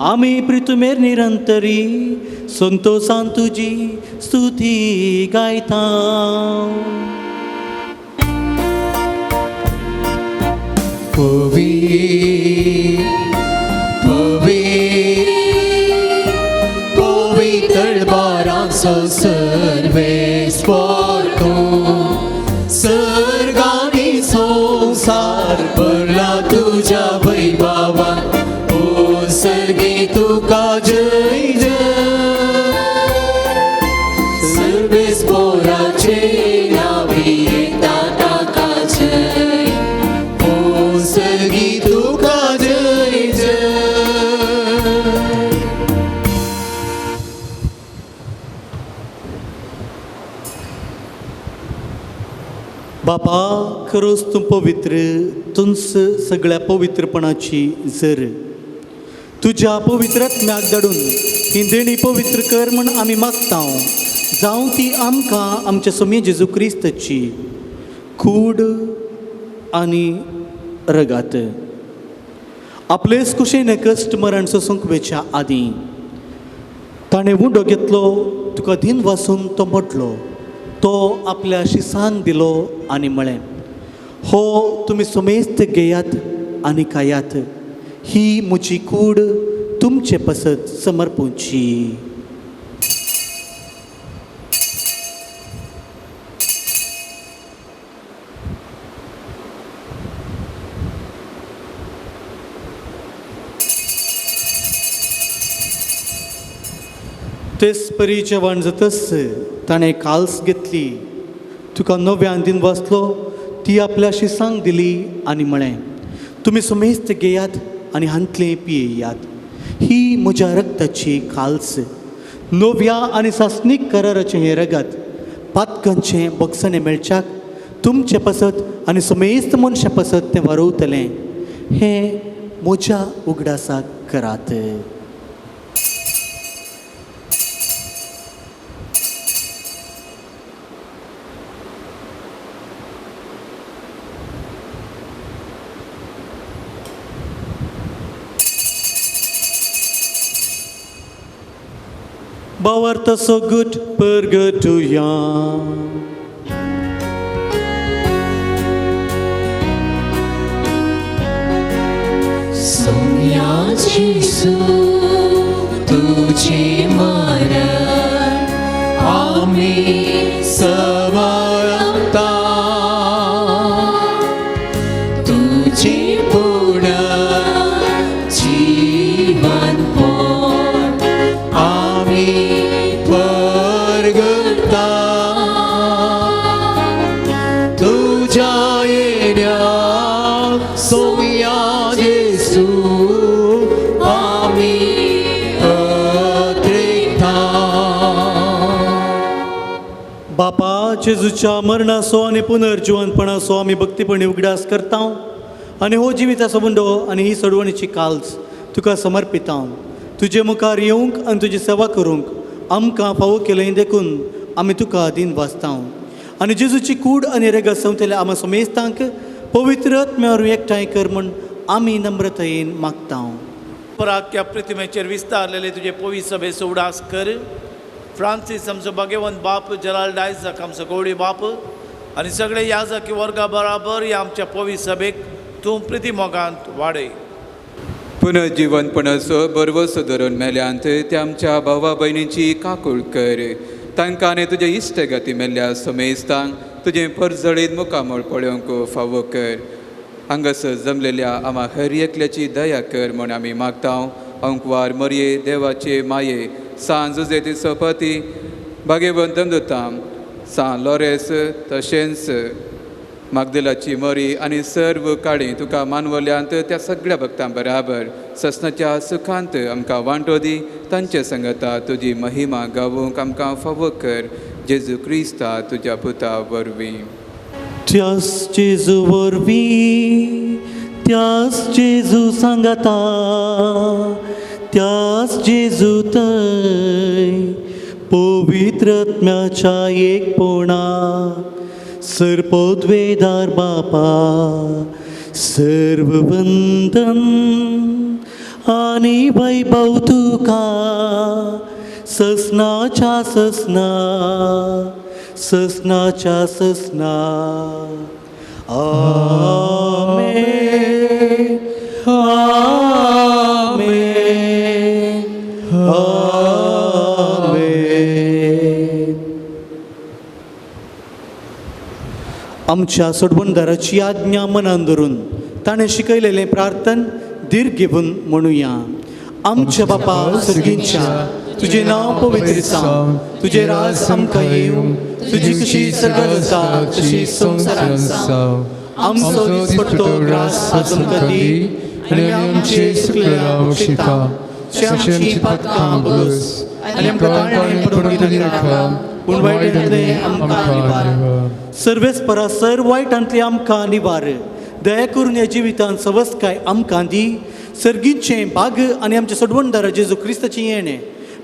आमी प्रितुमेर निरंतरी संतोषान तुजी स्तुती गायता. पवित्र बारांचो सर्वेस्पर तूं सर्गांनी संवसार भरला तुज्या वैभवान. ओ सर्गी तुका जय जय. सर्वेस्पराचे नावी येता ताका जय. ओ सर्गी तुका जय जय. बापा खरोच तूं पवित्र. तुंच सगळ्या पवित्रपणाची जर तुज्या पवित्रत्म्याक धाडून ही देणी पवित्र कर म्हण आमी मागता. जावं ती आमकां आमच्या सोम्या जेजू क्रिस्तची कूड आनी रगात आपलेच कुशेन कश्ट मरण सोसूंक वेच्या आदीं ताणें उडो घेतलो तुका दिन वासून तो मोडलो. तो आपल्या शिसान दिलो आनी म्हळें हो तुमी सुमेस्त घेयात आनी खायात. ही म्हजी कूड तुमचे पसत समर्पूची. तेच परी जेवण जातस ताणें काल्स घेतली तुका नव्यान दिन वाचलो ती आपल्या शिसांक दिली आनी म्हळें तुमी सुमेस्त घेयात आनी हांतले पियेयात. ही म्हज्या रक्ताची काल्स नव्या आनी सासनीक कराराचें हें रगत पातकांचें बक्षणें मेळच्याक तुमचे पसत आनी सुमेस्त मनशा पसत तें वारोवतलें. हें म्हज्या उगडासाक करात. Bawarta so good pergetuya जेसू तुझे मरण आम्ही समरता तुझे पूर्ण जीवन पण आम्ही परगता तुझ्या येण्या सोया जेसू आम्ही अत्रेता. बापा जेजूच्या मरणाचो आनी पुनर्जिवनपणाचो आमी भक्तीपणी उगडास करता आनी हो जिविताचो मुंडो आनी ही सोडवणीची काल्ज तुका समर्पिता. तुजे मुखार येवंक आनी तुजी सेवा करूंक आमकां फावो केलें देखून आमी तुका आदीन वाचता आनी जेजूची कूड आनी रेगा संवतल्या आमा समेस्तांक पवित्र आत्म्यावर एकठांय कर म्हूण आमी नम्रतायेन मागता. पराक्या प्रतिमेचेर विस्तारलेले तुजे पवित्र सभेचो उडास कर. फ्रांसीस आमचो भगवंत बाप, जलाल डायजाक आमचो गवडी बाप आनी सगळे याजकी वर्गा बराबर ह्या आमच्या पवित्र सभेक तूं प्रिती मोगांत वाडय. पुनर्जीवनपणाचो बरवसो धरून मेल्यांत ते आमच्या भावा भयणींची काकूळ कर. तांकां आनी तुजे इश्टगती मेल्ल्या समेस्तांक तुजें परजळीत मुखामळ पळोवंक फावो कर. हांगासर जमलेल्या आम्हा हर एकल्याची दया कर म्हूण आमी मागता. अंकवार मरये देवाचे माये सान जुजेती सपती भाग्यवंत दोताम सान लॉरेस तशेंच मागदलाची मरी आनी सर्व काळी तुका मानवल्यांत त्या सगळ्या भक्तां बराबर ससनाच्या सुखांत आमकां वांटो दी. तांचे संगता तुजी महिमा गावूंक आमकां फावो कर. जेजू क्रिस्ता तुज्या पुता वरवीं. त्याच जेजू वरवीं त्याच जेजू सांगता त्याच जेजू थंय पवित्र आत्म्याच्या एकपणा सर्पोद्वेदार बापा सर्व वंदन आनी वैभव तुका ससनाच्या ससना ससनाच्या ससना. आमेन आमेन आमेन. आमच्या सोडवणदाराची आज्ञा मनान धरून ताणें शिकयलेलें प्रार्थन धीर घेवन म्हणुया. आमच्या बापा सर्गींच्या तुझे नाव पवित्र जावं, तुझे राज आमकां येवं, तुजी कशी सर्गार आसा तशी संवसारांत जावं. आमचो दीस पडटो ग्रास आज आमकां दी आनी आमचे चुकलेल्या बक्षिता आमची पातकां बस आनी आमकां ताळणे पडूंक दिनाका पूण वायटांतले आमकां निवार. सर्वेस परासर वायटांतले आमकां निवार. दया करून ह्या जिवितांत सवस्काय आमकां दी. सर्गींचें भाग आनी आमच्या सोडवणदारा जेजू क्रिस्ताचें येणें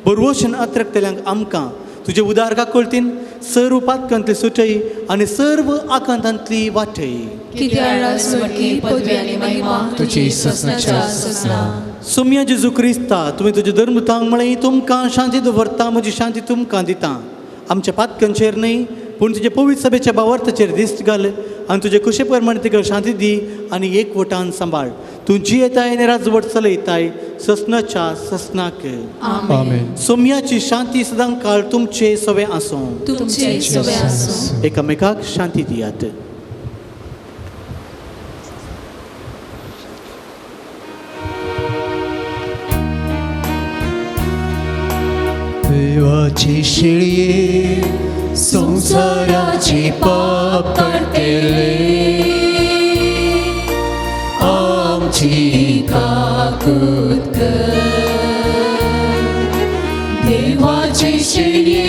बरवोशन आत्रकतल्यांक आमकां तुजे उदार काकूळतीन सर्व पातकांतली सुटय आनी सर्व आकांतांतली वाटय. तुझी ससनाच्या ससना. सोम्या जेजू क्रिस्ता तुमी तुजे धर्म तांग म्हळें तुमकां शांती दवरता, म्हजी शांती तुमकां दिता. आमच्या पातकांचेर न्हय पूण तुजे पवित्र सभेच्या भावार्थाचेर दिश्ट घाल आनी तुजे कुशे प्रमाणे तिका शांती दी आनी एकवटान सांबाळ. तूं जी येताय आनी राजवट चलयताय ससनाच्या ससनाक. आमेन. सोम्याची शांती सदां काळ तुमचे सवे आसूं. एकामेकाक शांती दियात. देवाची शिळये संसाराची पाप करतेले आमची काकूत कर. देवाची शिळये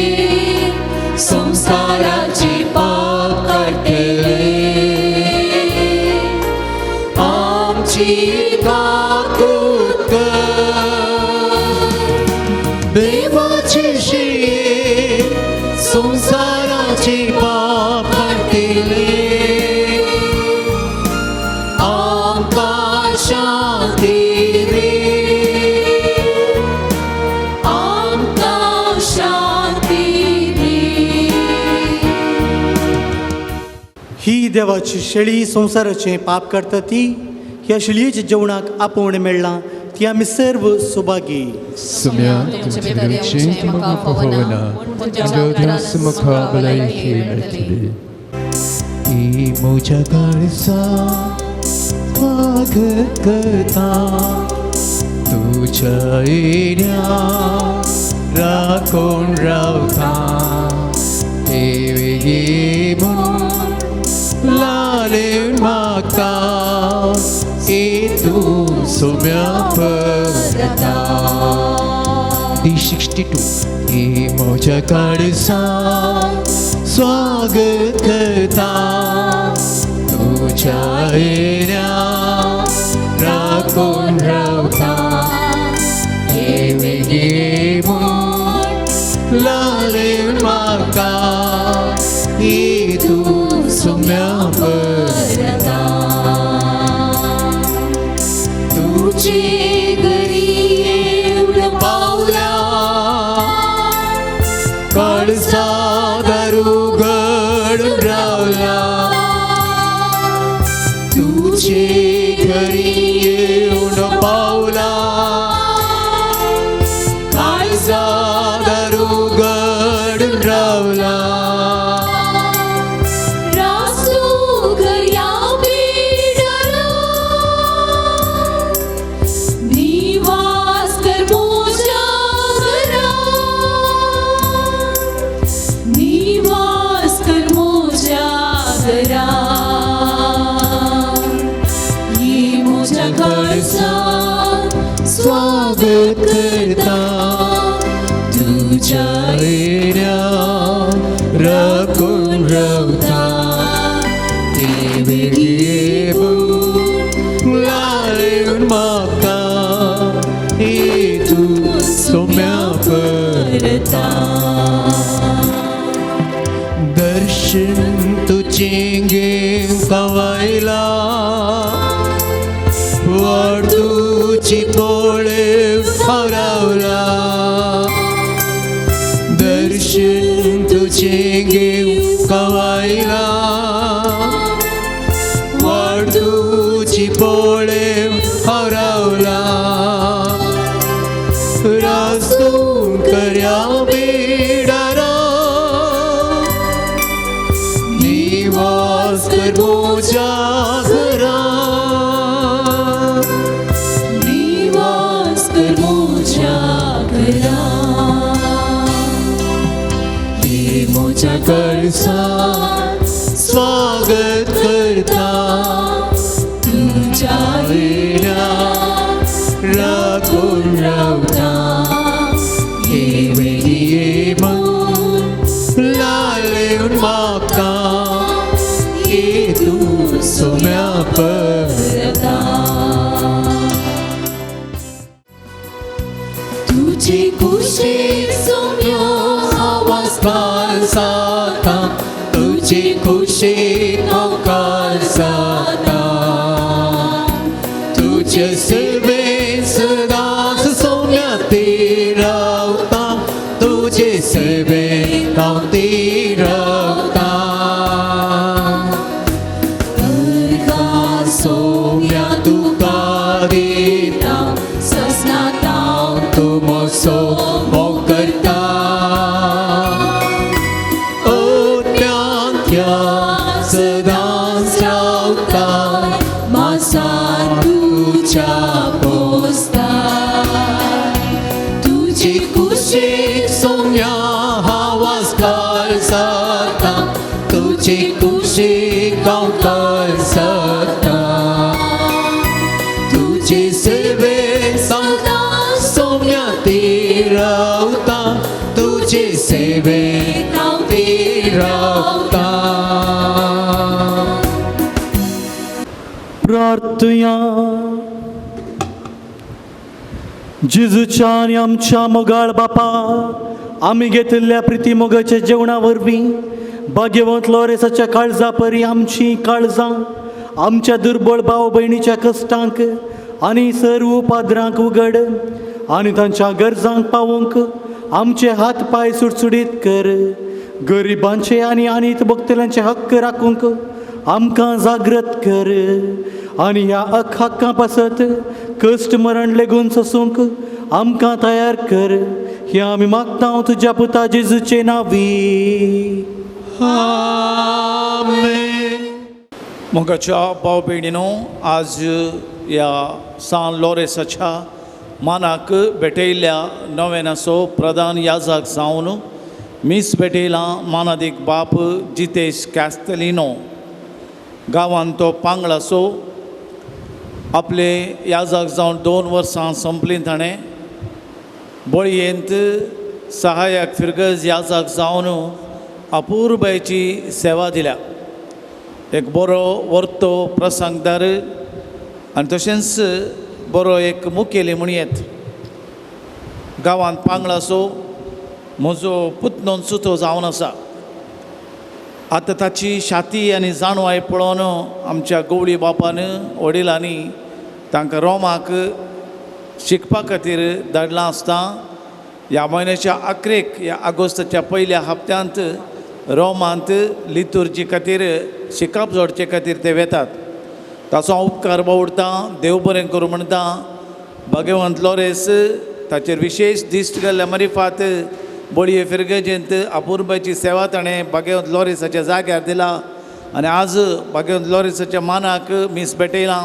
संसाराची पाप करतेले आमची काकूत कर. देवाची शिळये संसाराची पाप करतेले आमकां शांती रे आमकां शांती रे. ही देवाची शेळी संसाराचें पाप करता ती ह्या शेळयेच्या जेवणाक आपोवणें मेळ्ळां ती आमी सर्व सुभागी Sumya तुमचे म्हाका पळोवना अंगोदरास मुखा भलायकी मेळटली ही म्हज्या काळजा स्वागत करता तुझ्या येण्या राखून रावता हे म्हूण लालेन मागता हे तू सोम्या परता D62 हे म्हज्या काळजा स्वागत करता तुझ्या येण्या राखून रावता हे वेगे म्हूण लालेन मागता ही तू सोम्या परता तुझे घरी येऊन पावला काळजा दारू घडून रावला तुझे घरी येऊन पावला काळजा दारू घडून रावला रासू घर्या बेडरा निवास कर मोजा घरा निवास कर मोजा घरा ये मोजा काळजा स्वागत करता तुझ्या येण्या राखून रावता ते वेगळे लालेन मागता हे तू सोम्या परता दर्शन तुझे घेऊन कवायला वाढतुची पोळे हरवला दर्शन तुझे घेऊन कवायला वाढतुची पोळे हरवला रास्तून कर्या बेडारा निवास कर मोजा घरा निवास कर मोजा घरा हे मोजा काळजा स्वागत करता तुझ्या येण्या राखून रावता हे वेगळे म्हूण लालेन मागता हे तू सोम्या परता तुझे कुशीक सोम्या आवाज काल साता तुझे कुशीक हांव काल साता तुझे सेवेन सदांच सोम्या ती रावता तुझे सेवेन हांव ती रावता सोम्या तुका दिता ससनाता तू मोसो मोग करता सदांच रावता मासा तुझ्या पोसता तुझी कुशीक सोम्या आवाज काल साता तुझी कुशीक हांव काल साता तुझे सेवेन सदां सोम्या ती रावता तुझे सेवेन हांव ती रावता प्रार्थया जेजूच्या आनी आमच्या मोगाळ बापा आमी घेतिल्ल्या प्रिती मोगाच्या जेवणा वरवीं भाग्यवंत लोरेसाच्या काळजा परी आमची काळजां आमच्या दुर्बळ भाव भयणीच्या कश्टांक आनी सर्व उपाद्रांक उगड आनी तांच्या गरजांक पावोवंक आमचे हात पाय सुटसुडीत कर गरिबांचे आनी अनित भक्तल्यांचे हक्क राखूंक आमकां जागृत कर आनी ह्या हक्कां पासत कश्ट मरण लेगून सोसूंक आमकां तयार कर. हें आमी मागता तुज्या पुता जेजूचे नांवी. मोगाच्या भाव भयणीनो, आज ह्या सान लॉरेसाच्या मानाक भेटयल्ल्या नोवेनाचो प्रधान याजक जावन मीस भेटयला मानादीक बाप जितेश कॅस्तेलिनो गांवांत तो पांगळाचो आपले याजक जावन 2 वर्सां संपलीं ताणें. बळयेंत सहाय्यक फिरगज याजक जावन अपूर्बायेची सेवा दिल्या. एक बरो वर्तो प्रसंगदार आनी तशेंच बरो एक मुखेली म्हणयेत. गांवांत पांगळाचो म्हजो पुतनोन सुतो जावन आसा. आतां ताची शाती आनी जाणवाय पळोवन आमच्या गवळी बापान वडिलांनी तांकां रोमाक शिकपा खातीर धाडलां आसता. ह्या म्हयन्याच्या 11 ह्या ऑगस्टाच्या पयल्या हप्त्यांत रोमांत लितुर्जी खातीर शिकप जोडचे खातीर ते वेतात. ताचो हांव उपकार बावडटा, देव बरें करूं म्हणटा. भगवंत लॉरेस ताचेर विशेश दिश्ट घाल्ल्या मारिफात बळये फिरगेजेंत अपूर्बाची सेवा ताणें भगवंत लॉरेसाच्या जाग्यार दिला आनी आज भगवंत लॉरेसाच्या मानाक मीस भेटयलां.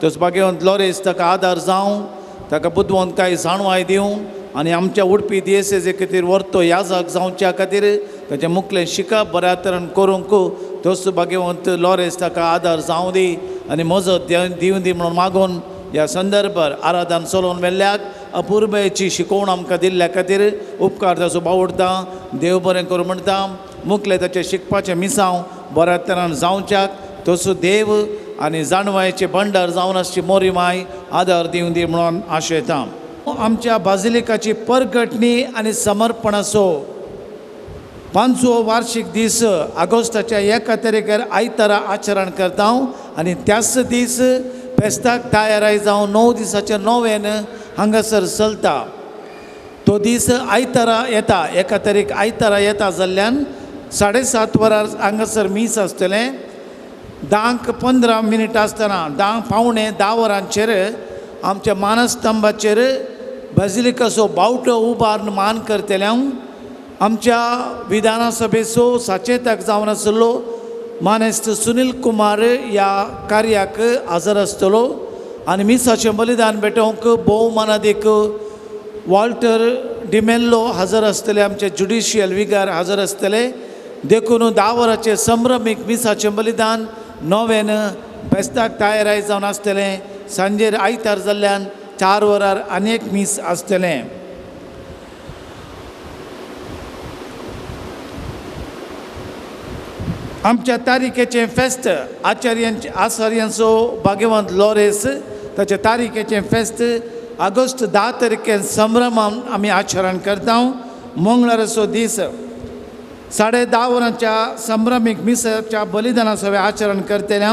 तोच भगवंत लॉरेस ताका आदार जावं, ताका बुदवंतकाय जाणवाय दिवं आनी आमच्या उडपी दियेसेजे खातीर वर्तो याजक जावच्या खातीर ताचें मुखलें शिकप बऱ्या तरेन करूंक तोच भगवंत लॉरेस ताका आदार जावं दी आनी मजत दिवं दी म्हणून मागून ह्या संदर्भार आराधन चलोवन वेल्ल्याक अपूर्बायेची शिकोवण आमकां दिल्ल्या खातीर उपकार ताचो बावडटा. देव बरें करूं म्हणटा. मुखलें ताचें शिकपाचें मिसांव बऱ्या तरेन जावच्याक तसो देव आनी जाणवायेचे भंडार जावन आसची मोरी माय आदार दिवं दी म्हणून आशयता. आमच्या बाजिलिकाची परगटणी आनी समर्पणाचो 5वो वार्षिक दीस ऑगस्टाच्या 1 तारखेर आयतारा आचरण करता आनी त्याच दीस फेस्ताक तयाराय जावन 9 दिसाचें नोवेन हांगासर चलता. तो दीस आयतारा येता, 1 तारीख आयतारा येता जाल्ल्यान 7:30 वरार हांगासर मीस आसतलें. 10:15 आसतना 10:10 वरांचेर आमच्या मानस्तंभाचेर बाजिलिकाचो बावटो उबारून मान करतल्यांक आमच्या विधानसभेचो साचेताक जावन आसलो मानेस्त सुनील कुमार ह्या कार्याक हजर आसतलो आनी मिसाचें बलिदान भेटोवंक भोवमानादीक वॉल्टर डिमेल्लो हजर आसतले. आमचे ज्युडिशियल विगार हजर आसतले. देखून 10 वरांचें संभ्रमीक मिसाचें बलिदान नोवेन फेस्ताक तयाराय जावन आसतलें. सांजेर आयतार जाल्ल्यान 4 वरार आनी एक मीस आसतलें. आमच्या तारीखेचें फेस्त आचार्यांचो भगवंत लॉरेस ताच्या तारीखेचें फेस्त ऑगस्ट 10 तारखेन संभ्रमान आमी आचरण करता. मंगळाराचो दीस 10:30 वरांच्या संभ्रमीक मिसाच्या बलिदानाचो आचरण करतले.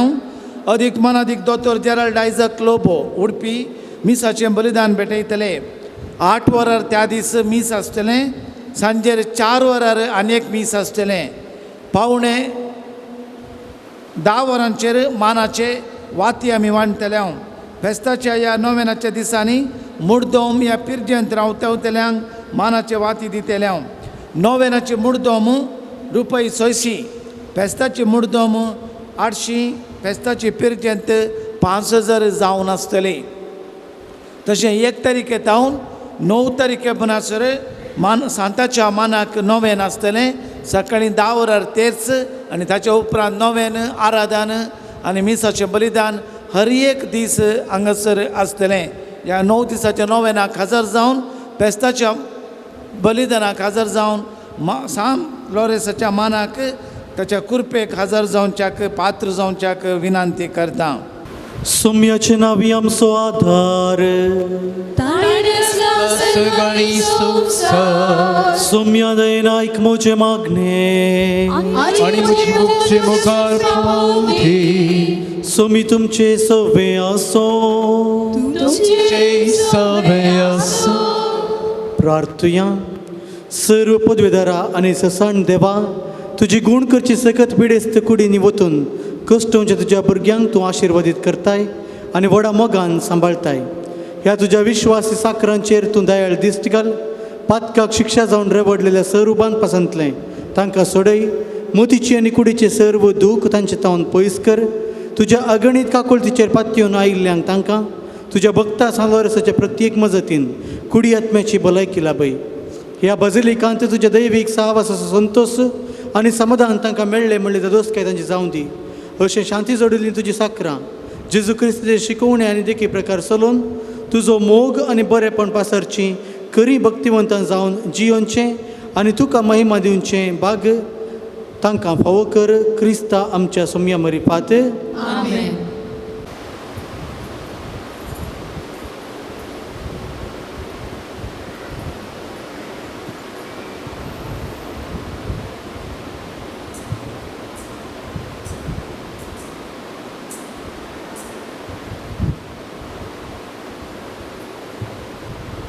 अदीक मनादीक दोतोर जेराल्ड आयझक लोबो उडपी मिसाचें बलिदान भेटयतले. 8 वरार त्या दीस मीस आसतलें. सांजेर 4 वरार आनी एक मीस आसतलें. पावणे 10 वरांचेर मानाचे वाती आमी वांटतले. फेस्ताच्या ह्या नोवेनाच्या दिसांनी मुर्दोम ह्या पिर्जेंत रावतल्यांक मानाचे वाती दितले. नोवेनाचे मुर्दोम ₹600, फेस्ताची मुर्दोम 800, फेस्ताची पिर्जेंत 5000 जावन आसतली. तशें 1 तारखेतावन 9 तारखे म्हणसर सांताच्या मानाक नोवेन आसतलें. सकाळीं 10 वरार तेर्स आनी ताच्या उपरांत नोवेन आराधन आनी मिसाचें बलिदान हर एक दीस हांगासर आसतलें. ह्या 9 दिसाच्या नोवेनाक हजर जावन फेस्ताच्या बलिदानाक हजर जावन सांत लॉरेसाच्या मानाक ताच्या कुरपेक हजर जावच्याक पात्र जावच्याक विनंती करता. सोम्याचे नावी आमचो आधार. सगळी सुख सार सोम्या दयेन आयक म्हजे मागणे आणि मुखे मुखार पावून घे. सोमी तुमचे सवे आसो. तुमचे सवे आसो. प्रार्थुया. सर्व पदवेदारा आनी ससाण देवा, तुजी गुण करची सकत पिडेस्त कुडींनी वतून कश्टोवच्या तुज्या भुरग्यांक तूं आशिर्वादीत करताय आनी व्हडा मोगान सांबाळताय. ह्या तुझ्या विश्वासी साकरांचेर तूं दयाळ दिश्ट घाल. पातकाक शिक्षा जावन रेवडलेल्या सरुबान पसंतलें तांकां सोडय. मोतीची आनी कुडीचे सर्व दूख तांचे तावन पयस कर. तुज्या अगणीत काकुळतीचेर पातयेवन आयिल्ल्यांक तांकां तुज्या भक्ता सालोरसाच्या प्रत्येक मजतीन कुडी आत्म्याची भलायकी लाभय. ह्या बजलिकांत तुज्या दैवीक साहवासाचो संतोष आनी समाधान तांकां मेळ्ळें म्हणले दोस्तकाय तांची जावं दी. अशें शांती जोडिल्लीं तुजी साकरां जेजू क्रिस्ताचे शिकवणे आनी देखी प्रकार चलोवन तुजो मोग आनी बरेपण पासरची खरी भक्तिवंतां जावन जियोनचें आनी तुका महिमा दिवचें भाग तांकां फावो कर. क्रिस्ता आमच्या सोम्या मरिफात. आमेन.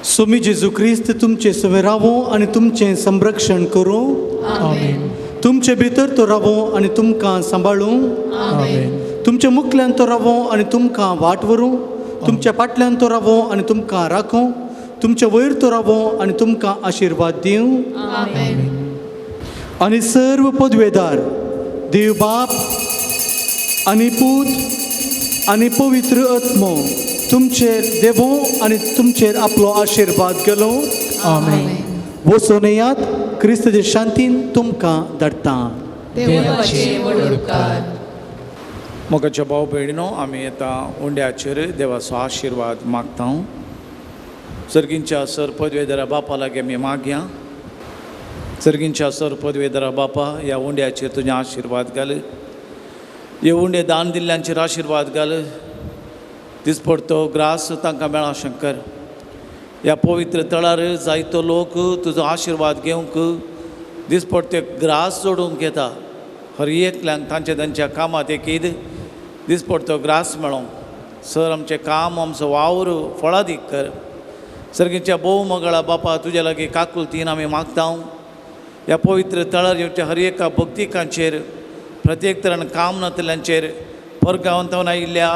सोमी जेजू क्रिस्त तुमचे सवे रावो आनी तुमचें संरक्षण करूं. आमेन. तुमचे भितर तो रावो आनी तुमकां सांबाळूं. आमेन. तुमच्या मुखल्यान तो रावो आनी तुमकां वाट व्हरूं. तुमच्या फाटल्यान तो रावो आनी तुमकां राखूं. तुमच्या वयर तो रावो आनी तुमकां आशिर्वाद दिवं. आमेन. आनी सर्व पदवेदार देव बाप आनी पूत आनी पवित्र आत्मो तुमचेर देवो आनी तुमचेर आपलो आशिर्वाद गेलो. आमेन. वचून येयात. क्रिस्ताचे शांतीन तुमकां धाडटा. देवाचे व्हड उपकार. मोगाच्या भाव भयणीनो, आमी आतां उंड्याचेर देवाचो आशिर्वाद मागता. सर्गींच्या सर पदवेदारा बापा लागीं आमी मागया. सर्गींच्या सर पदवेदारा बापा, ह्या उंड्याचेर तुजें आशिर्वाद घाल. हे उंडे दान दिल्ल्यांचेर आशिर्वाद घाल. दिसपडतो ग्रास तांकां मेळा शंकर. ह्या पवित्र तळार जायतो लोक तुजो आशिर्वाद घेवंक दिसपडटे ग्रास जोडूंक येता. हर एकल्यांक तांच्या कामात एक ईद दिसपडतो ग्रास मेळोंक. सर आमचें काम, आमचो वावर फळादीक कर. सर्गीच्या भोव मंगळा बापा, तुज्या लागीं काकुलतीन आमी मागता. ह्या पवित्र तळार येवच्या हर एका भक्तिकांचेर, प्रत्येक तरान काम नातल्यांचेर, परगांवांतून आयिल्ल्या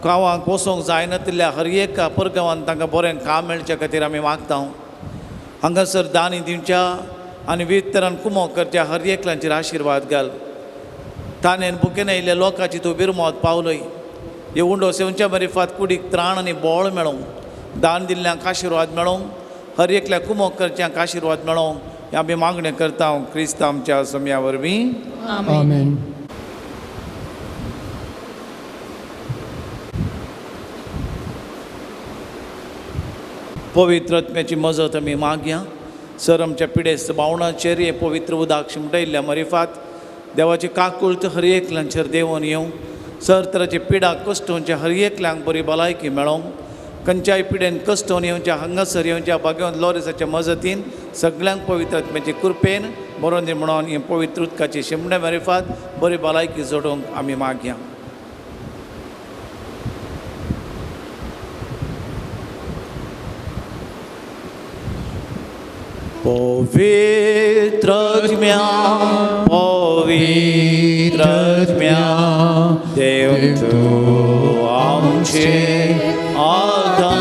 गांवांक वचोंक जायनातल्या हर एका परगांवांत तांकां बरें काम मेळच्या खातीर आमी मागता. हांगासर दानी दिवच्या आनी विविध तरान कुमो करच्या हर एकल्यांचेर आशिर्वाद घाल. ताणेन बुकेन आयिल्ल्या लोकांची तूं बिरमोत पावलय. हे उंडो सेवच्या मरिफात कुडीक त्राण आनी बोळ मेळोंक, दान दिल्ल्यांक आशिर्वाद मेळोंक, हर एकल्या कुमो करच्यांक आशिर्वाद मेळोंक हें आमी मागणें करता. क्रिस्त आमच्या सोम्या वरवीं. आमेन. पवित्र आत्म्याची मजत आमी मागया. सर आमच्या पिडेस्त बावणाचेर हे पवित्र उदक शिमटयल्ल्या मरिफात देवाची काकुळत हर एकल्यांचेर देंवन येवं. सर तराची पिडा कश्टोवच्या हर एकल्यांक बरी भलायकी मेळोंक, खंयच्याय पिडेन कश्टोवन येवच्या, हांगासर येवच्या भगवंत लॉरेसाच्या मजतीन सगळ्यांक पवित्र आत्म्याचे कृपेन बरोवन दी म्हणून हे पवित्र उदकाची शिमणे मरिफात बरी भलायकी जोडूंक आमी मागया. पवित्र आत्म्या, पवित्र आत्म्या, देव तूं आमचे आधार.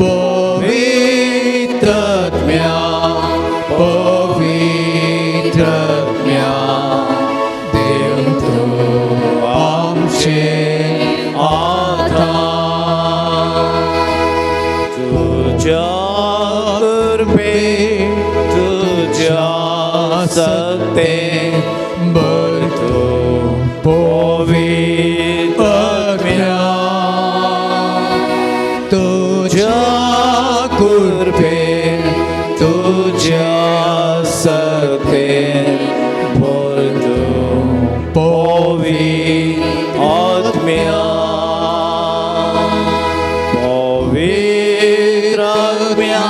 पवित्र आत्म्या, पवित्र आत्म्या, देव तूं आमचे आधार. तुझ्या तुझ्या सकते भरतो पवित्र आत्म्या. तुझ्या कृपे तुझ्या सकते भरतो पवित्र आत्म्या. पवित्र आत्म्या,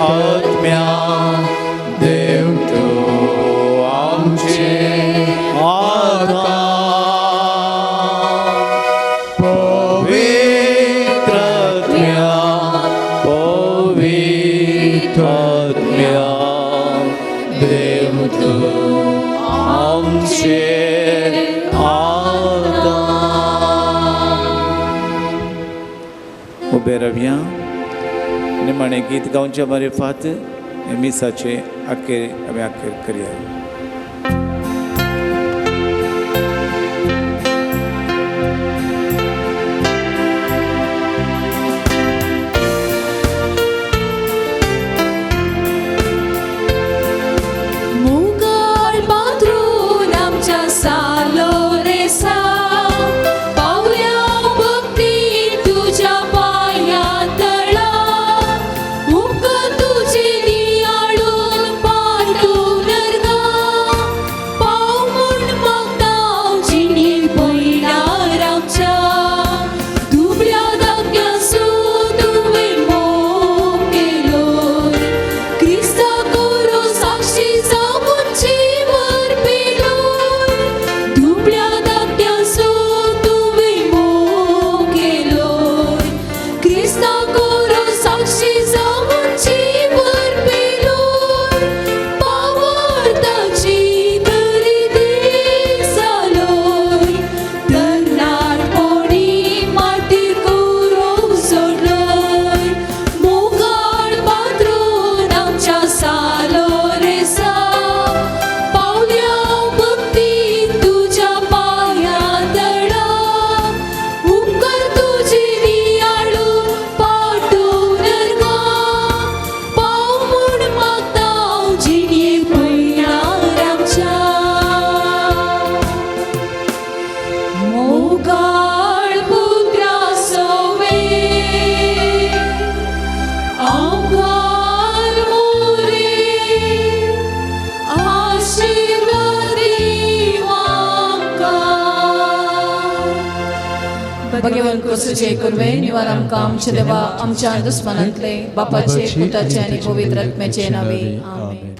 आत्म्या, देव तूं आमचे आधार. पवित्र आत्म्या, पवित्र आत्म्या, देव तूं आमचे आधार. उबे रावया निमाणें गीत गावच्या मारे फात हे मिसाचे आमी आखेर करया. मुगाळ पाथरून आमच्या सालो रे सा पावल्या भक्ती तुझ्या पाया तळा मुख तुझे नियाळून पाठून गा पाव म्हूण मागता जिणी पळणार आमच्या दुबळ्या धाक्यासून तुवें मोग केलोय क्रिस्ता करो साक्षी जावून जीवर पेलोय दुबळ्या धाक्यासून तुवें मोग केलोय क्रिस्ता करो साक्षी जावून जीवर पेलोय पावार्थाची खरेदी जालोय तरणाटपणी मातीर करूंक सोडलोय मोगाळ पाथरून आमच्या सालो रे सा पावल्या भक्ती तुझ्या पाया तळा उपकार तुझे नियाळून पाठून गा पाव म्हूण मागता जिणे पळणार आमच्या मोगाळ पुत्रा सोवे आमकां मोरे आशीर्वाद दीव आमकां. भगवान कसुचे कुरवे निवार आमकां आमचे देवा आमच्या दुस्मनांतले बापाचे पुताचे आनी पवित्र आत्म्याचे नावे आमेन.